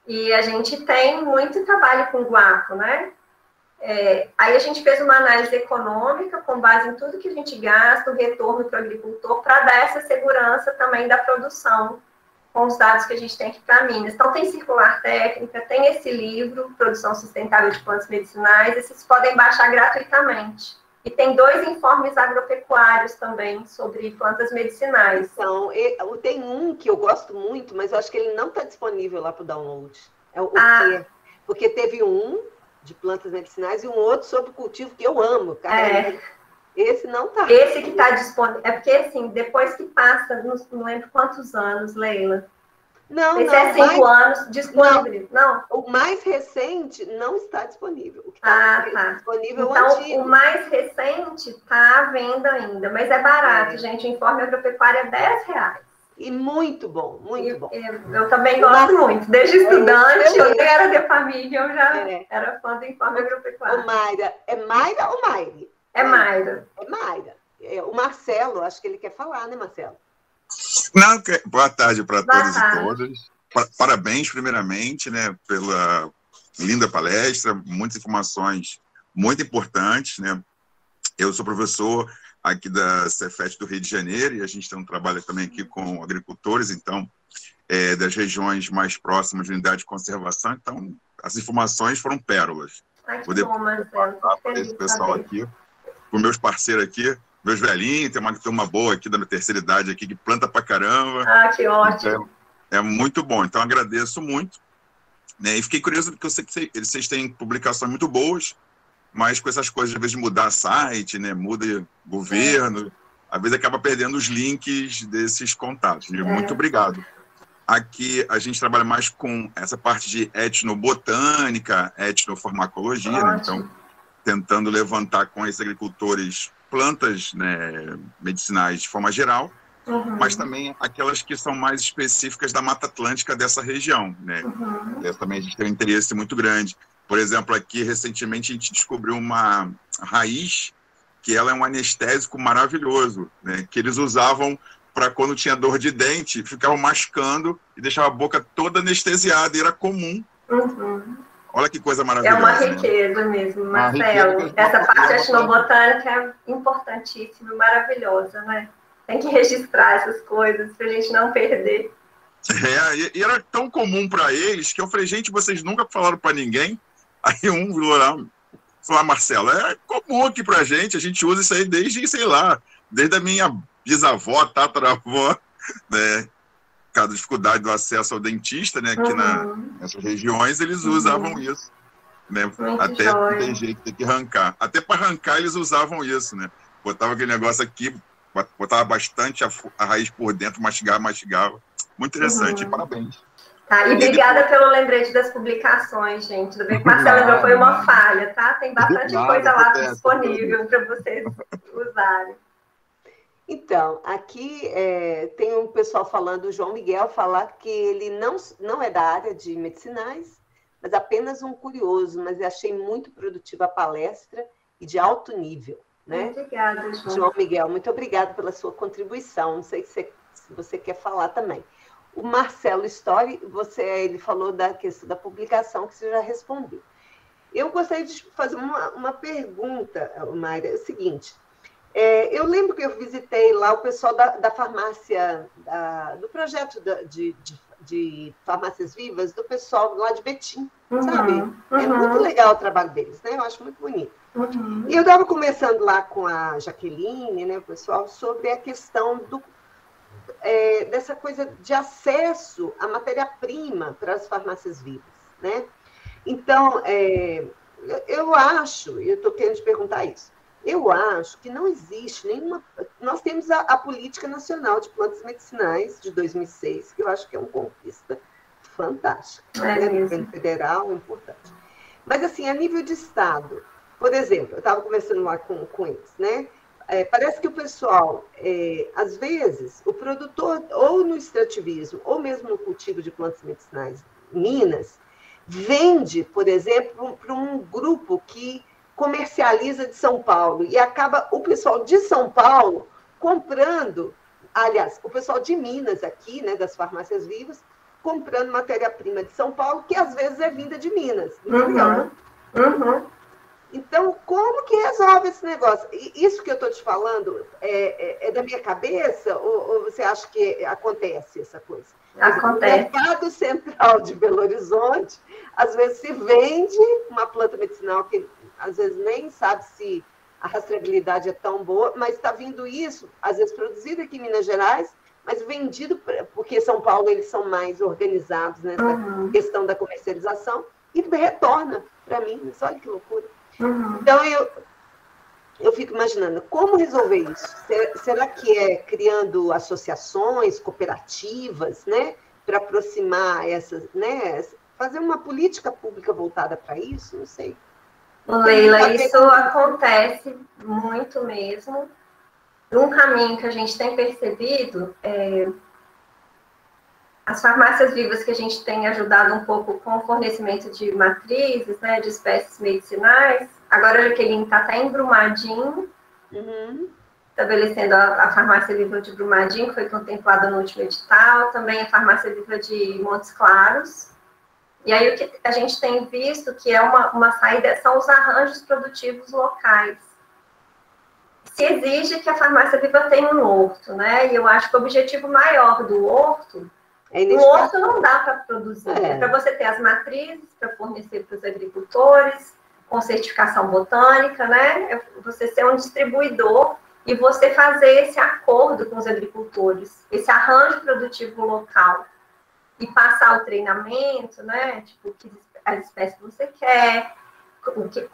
E a gente tem muito trabalho com guaco, né? Aí a gente fez uma análise econômica com base em tudo que a gente gasta, o retorno para o agricultor, para dar essa segurança também da produção, com os dados que a gente tem aqui para Minas. Então, tem circular técnica, tem esse livro, Produção Sustentável de Plantas Medicinais, e vocês podem baixar gratuitamente. E tem 2 informes agropecuários também sobre plantas medicinais. Então, tem um que eu gosto muito, mas eu acho que ele não está disponível lá para o download. Porque teve um de plantas medicinais e um outro sobre cultivo que eu amo. Cara. Esse não está. Esse que está disponível. É porque, assim, depois que passa, não lembro quantos anos, Leila. Não, esse é 5 anos disponível. Não. O mais recente não está disponível. O que está disponível então, é o antigo. O mais recente está à venda ainda, mas é barato, gente. O informe agropecuário é R$10. E muito bom, muito bom. Eu também gosto muito. Desde estudante, eu nem era de família, eu já era fã do informe agropecuário. Mayra, é Mayra ou Maire? É Mayra. É Mayra. O Marcelo, acho que ele quer falar, né, Marcelo? Não, boa tarde para todos e todas. Parabéns, primeiramente, né, pela linda palestra, muitas informações muito importantes, né? Eu sou professor aqui da Cefet do Rio de Janeiro e a gente tem um trabalho também aqui com agricultores, então, das regiões mais próximas de unidade de conservação, então, as informações foram pérolas. Poder falar para esse pessoal aqui, com meus parceiros aqui, meus velhinhos, tem uma turma boa aqui da minha terceira idade aqui, que planta pra caramba. Que ótimo. É muito bom, então agradeço muito. Né? E fiquei curioso, porque eu sei que vocês têm publicações muito boas, mas com essas coisas, às vezes, de mudar site, né? Muda governo, às vezes acaba perdendo os links desses contatos. Muito obrigado. Aqui a gente trabalha mais com essa parte de etnobotânica, etnofarmacologia, né? Então, tentando levantar com esses agricultores plantas, né, medicinais de forma geral, mas também aquelas que são mais específicas da Mata Atlântica dessa região, né? Também a gente tem um interesse muito grande Por exemplo, aqui, recentemente, a gente descobriu uma raiz que ela é um anestésico maravilhoso, né? Que eles usavam para quando tinha dor de dente, ficavam mascando e deixava a boca toda anestesiada, e era comum. Olha que coisa maravilhosa. É uma riqueza mesmo, Marcelo. Essa parte etnobotânica é importantíssima, maravilhosa, né? Tem que registrar essas coisas para a gente não perder. E era tão comum para eles que eu falei, gente, vocês nunca falaram para ninguém? Aí um virou lá, falou, Marcelo, é comum aqui pra gente, a gente usa isso aí desde, sei lá, desde a minha bisavó, tataravó, né? Por causa da dificuldade do acesso ao dentista, né? Aqui nessas regiões, eles usavam isso, né? Até não tem jeito, tem que arrancar. Até para arrancar, eles usavam isso, né? Botava aquele negócio aqui, botava bastante a raiz por dentro, mastigava. Muito interessante, parabéns. Tá, e obrigada pelo lembrete das publicações, gente. Do bem que o Marcelo lembrou, foi uma falha, tá? Tem bastante coisa lá disponível para vocês usarem. Então, aqui tem um pessoal falando, o João Miguel falar que ele não é da área de medicinais, mas apenas um curioso, mas eu achei muito produtiva a palestra e de alto nível, né? Obrigada, João Miguel, muito obrigada pela sua contribuição. Não sei se você quer falar também. O Marcelo Story, ele falou da questão da publicação, que você já respondeu. Eu gostaria de fazer uma pergunta, Mayra, é o seguinte. Eu lembro que eu visitei lá o pessoal da farmácia, do projeto de farmácias vivas, do pessoal lá de Betim, sabe? É muito legal o trabalho deles, né? Eu acho muito bonito. E eu estava conversando lá com a Jaqueline, né, o pessoal, sobre a questão dessa coisa de acesso à matéria-prima para as farmácias vivas, né? Então, eu acho, e eu estou querendo te perguntar isso, eu acho que não existe nenhuma... Nós temos a Política Nacional de Plantas Medicinais, de 2006, que eu acho que é uma conquista fantástica, né? Do governo federal, importante. Mas, assim, a nível de Estado, por exemplo, eu estava conversando lá com eles, né? Parece que o pessoal, às vezes, o produtor, ou no extrativismo, ou mesmo no cultivo de plantas medicinais em Minas, vende, por exemplo, para um grupo que comercializa de São Paulo, e acaba o pessoal de São Paulo comprando, aliás, o pessoal de Minas aqui, né, das farmácias vivas, comprando matéria-prima de São Paulo, que às vezes é vinda de Minas. Entendeu? Então, como que resolve esse negócio? Isso que eu estou te falando é da minha cabeça, ou você acha que acontece essa coisa? Acontece. No mercado central de Belo Horizonte, às vezes se vende uma planta medicinal que às vezes nem sabe se a rastreabilidade é tão boa, mas está vindo isso, às vezes produzido aqui em Minas Gerais, mas vendido, porque São Paulo eles são mais organizados nessa questão da comercialização, e retorna para mim. Olha que loucura. Então, eu fico imaginando, como resolver isso? Será que é criando associações, cooperativas, né, para aproximar essas, né, fazer uma política pública voltada para isso? Não sei. Leila, isso acontece muito mesmo. Um caminho que a gente tem percebido as farmácias vivas que a gente tem ajudado um pouco com o fornecimento de matrizes, né, de espécies medicinais. Agora a Jaqueline está até em Brumadinho, estabelecendo a farmácia viva de Brumadinho, que foi contemplada no último edital, também a farmácia viva de Montes Claros. E aí o que a gente tem visto que é uma saída são os arranjos produtivos locais. Se exige que a farmácia viva tenha um horto, né? E eu acho que o objetivo maior do horto, o horto não dá para produzir. É para você ter as matrizes, para fornecer para os agricultores, com certificação botânica, né? Você ser um distribuidor e você fazer esse acordo com os agricultores, esse arranjo produtivo local. E passar o treinamento, né? Tipo, as espécies que você quer,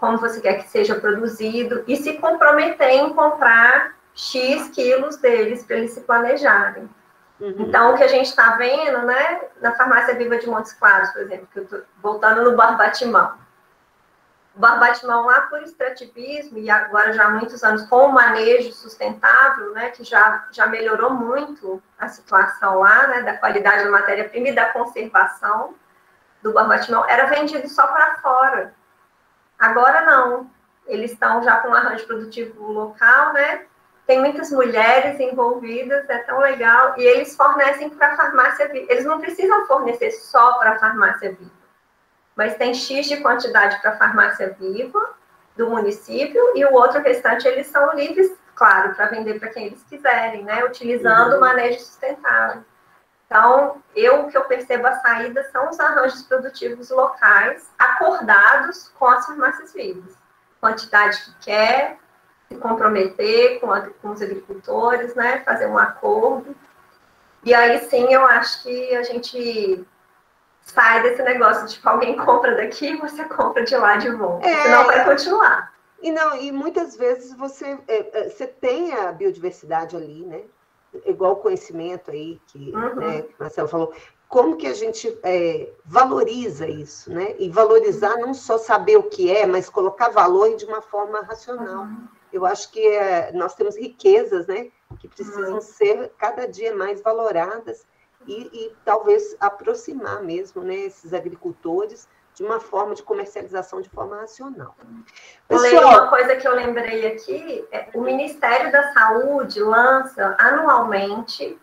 como você quer que seja produzido, e se comprometer em comprar X quilos deles para eles se planejarem. Então, o que a gente está vendo, né? Na farmácia viva de Montes Claros, por exemplo, que eu estou voltando no Barbatimão. O Barbatimão lá por extrativismo, e agora já há muitos anos com o manejo sustentável, né, que já melhorou muito a situação lá, né, da qualidade da matéria-prima e da conservação do Barbatimão, era vendido só para fora. Agora não, eles estão já com um arranjo produtivo local, né? Tem muitas mulheres envolvidas, é tão legal, e eles fornecem para a farmácia viva. Eles não precisam fornecer só para a farmácia viva, mas tem X de quantidade para a farmácia viva do município, e o outro restante eles são livres, claro, para vender para quem eles quiserem, né? Utilizando o manejo sustentável. Então, o que eu percebo a saída são os arranjos produtivos locais, acordados com as farmácias vivas. Quantidade que quer, se comprometer com os agricultores, né? Fazer um acordo. E aí, sim, eu acho que a gente sai desse negócio de tipo, alguém compra daqui, você compra de lá de volta. Senão vai continuar. E muitas vezes você tem a biodiversidade ali, né? Igual o conhecimento aí que, né, que o Marcelo falou, como que a gente valoriza isso, né? E valorizar não só saber o que é, mas colocar valor de uma forma racional. Eu acho que nós temos riquezas, né, que precisam ser cada dia mais valoradas e talvez aproximar mesmo, né, esses agricultores de uma forma de comercialização de forma racional. Pessoal, uma coisa que eu lembrei aqui, o Ministério da Saúde lança anualmente,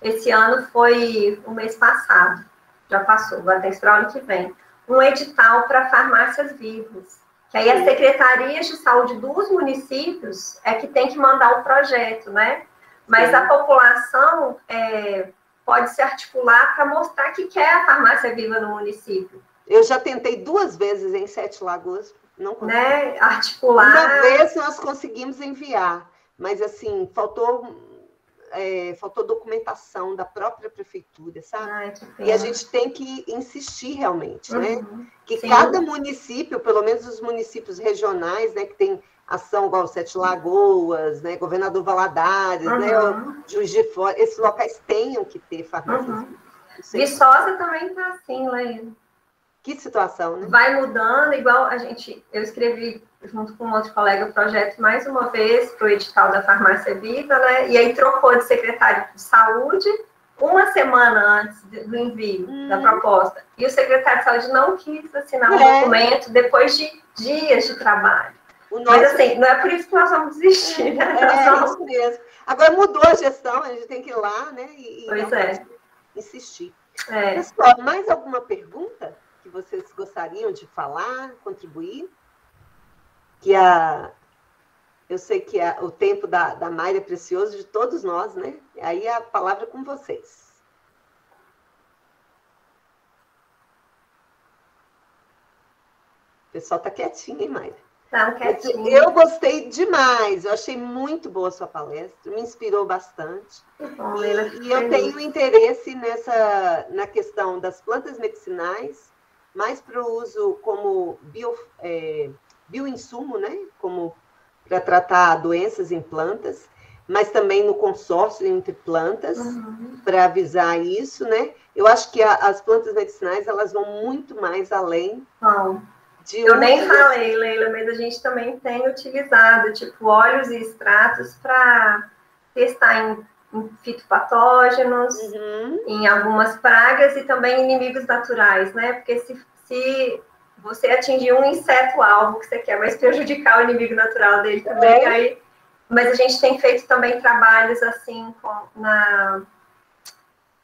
esse ano foi o mês passado, já passou, vai ter para o ano que vem, um edital para farmácias vivas, que aí as secretarias de saúde dos municípios é que tem que mandar o projeto, né? Mas a população pode se articular para mostrar que quer a farmácia viva no município. Eu já tentei 2 vezes em Sete Lagoas, não consegui. Né? Articular. Uma vez nós conseguimos enviar, mas assim, faltou documentação da própria prefeitura, sabe? Ai, e a gente tem que insistir realmente, né? Que sim. Cada município, pelo menos os municípios regionais, né, que tem ação igual Sete Lagoas, né, Governador Valadares, né, Juiz de Fora, esses locais tenham que ter farmácias. Viçosa também está assim, Leila. Que situação, né? Vai mudando, igual eu escrevi junto com outro colega o projeto mais uma vez para o edital da Farmácia Viva, né? E aí trocou de secretário de saúde uma semana antes do envio da proposta. E o secretário de saúde não quis assinar o documento depois de dias de trabalho. Mas assim, não é por isso que nós vamos desistir, né? Isso mesmo. Agora mudou a gestão, a gente tem que ir lá, né? E insistir. Pessoal, mais alguma pergunta que vocês gostariam de falar, contribuir? Eu sei que o tempo da Mayra é precioso de todos nós, né? Aí a palavra é com vocês. O pessoal está quietinho, hein, Mayra? Tá quietinho. Eu gostei demais, eu achei muito boa a sua palestra, me inspirou bastante. Bom, e eu tenho interesse na questão das plantas medicinais, mais para o uso como bioinsumo, né? Como para tratar doenças em plantas, mas também no consórcio entre plantas, para avisar isso, né? Eu acho que as plantas medicinais, elas vão muito mais além Eu nem falei, Leila, mas a gente também tem utilizado, tipo, óleos e extratos para testar em fitopatógenos, em algumas pragas e também inimigos naturais, né? Porque se você atingir um inseto-alvo que você quer, mas prejudicar o inimigo natural dele também, aí... Mas a gente tem feito também trabalhos, assim,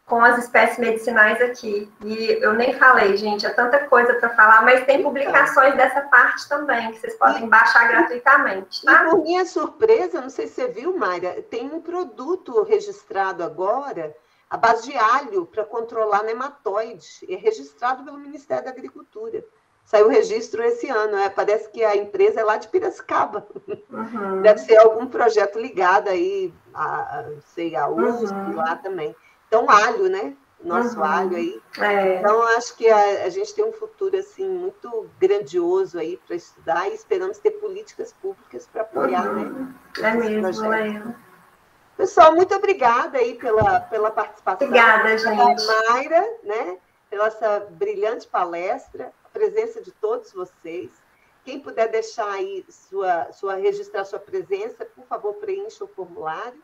com as espécies medicinais aqui. E eu nem falei, gente, é tanta coisa para falar, mas tem publicações dessa parte também, que vocês podem baixar gratuitamente, tá? E por minha surpresa, não sei se você viu, Mayra, tem um produto registrado agora, à base de alho, para controlar nematóide, é registrado pelo Ministério da Agricultura. Saiu o registro esse ano, parece que a empresa é lá de Piracicaba. Deve ser algum projeto ligado aí, a USP lá também. Então, alho, né? Nosso alho aí. Então, acho que a gente tem um futuro, assim, muito grandioso aí para estudar e esperamos ter políticas públicas para apoiar, né? É mesmo, Leila. Pessoal, muito obrigada aí pela participação. Obrigada, gente. Mayra, né? Pela essa brilhante palestra, a presença de todos vocês. Quem puder deixar aí registrar sua presença, por favor, preencha o formulário.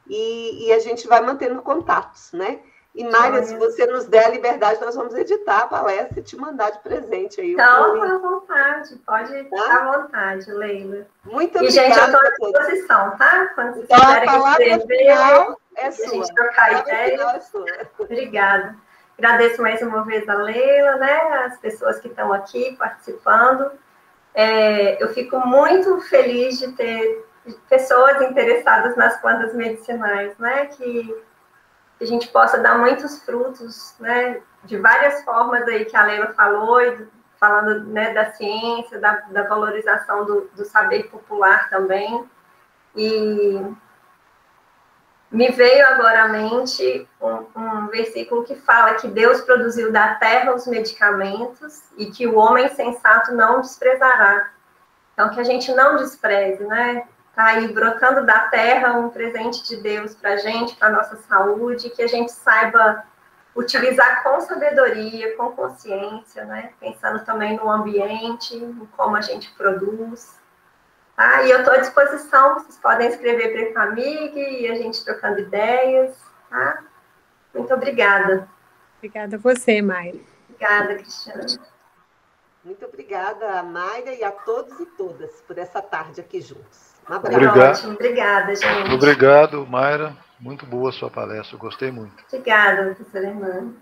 E a gente vai mantendo contatos, né? E, Mayra, se você nos der a liberdade, nós vamos editar a palestra e te mandar de presente aí. Então, à vontade, pode estar à vontade, Leila. Muito obrigada. E, gente, eu estou à disposição, tá? Quando vocês então, quiserem a palavra escrever, final é sua. A gente trocar ideias. Obrigada. Agradeço mais uma vez a Leila, né? As pessoas que estão aqui participando. Eu fico muito feliz de ter pessoas interessadas nas plantas medicinais, né? Que a gente possa dar muitos frutos, né? De várias formas aí que a Leila falou, falando, né, da ciência, da valorização do saber popular também. E me veio agora à mente um versículo que fala que Deus produziu da terra os medicamentos e que o homem sensato não desprezará. Então, que a gente não despreze, né? Está aí brotando da terra um presente de Deus para a gente, para a nossa saúde, que a gente saiba utilizar com sabedoria, com consciência, né? Pensando também no ambiente, em como a gente produz. Tá? E eu estou à disposição, vocês podem escrever para a Ecamig e a gente trocando ideias. Tá? Muito obrigada. Obrigada a você, Mayra. Obrigada, Cristiane. Muito obrigada, Mayra, e a todos e todas por essa tarde aqui juntos. Um abraço. Obrigado. Obrigada, gente. Obrigado, Mayra. Muito boa a sua palestra, eu gostei muito. Obrigada, professora Hernani.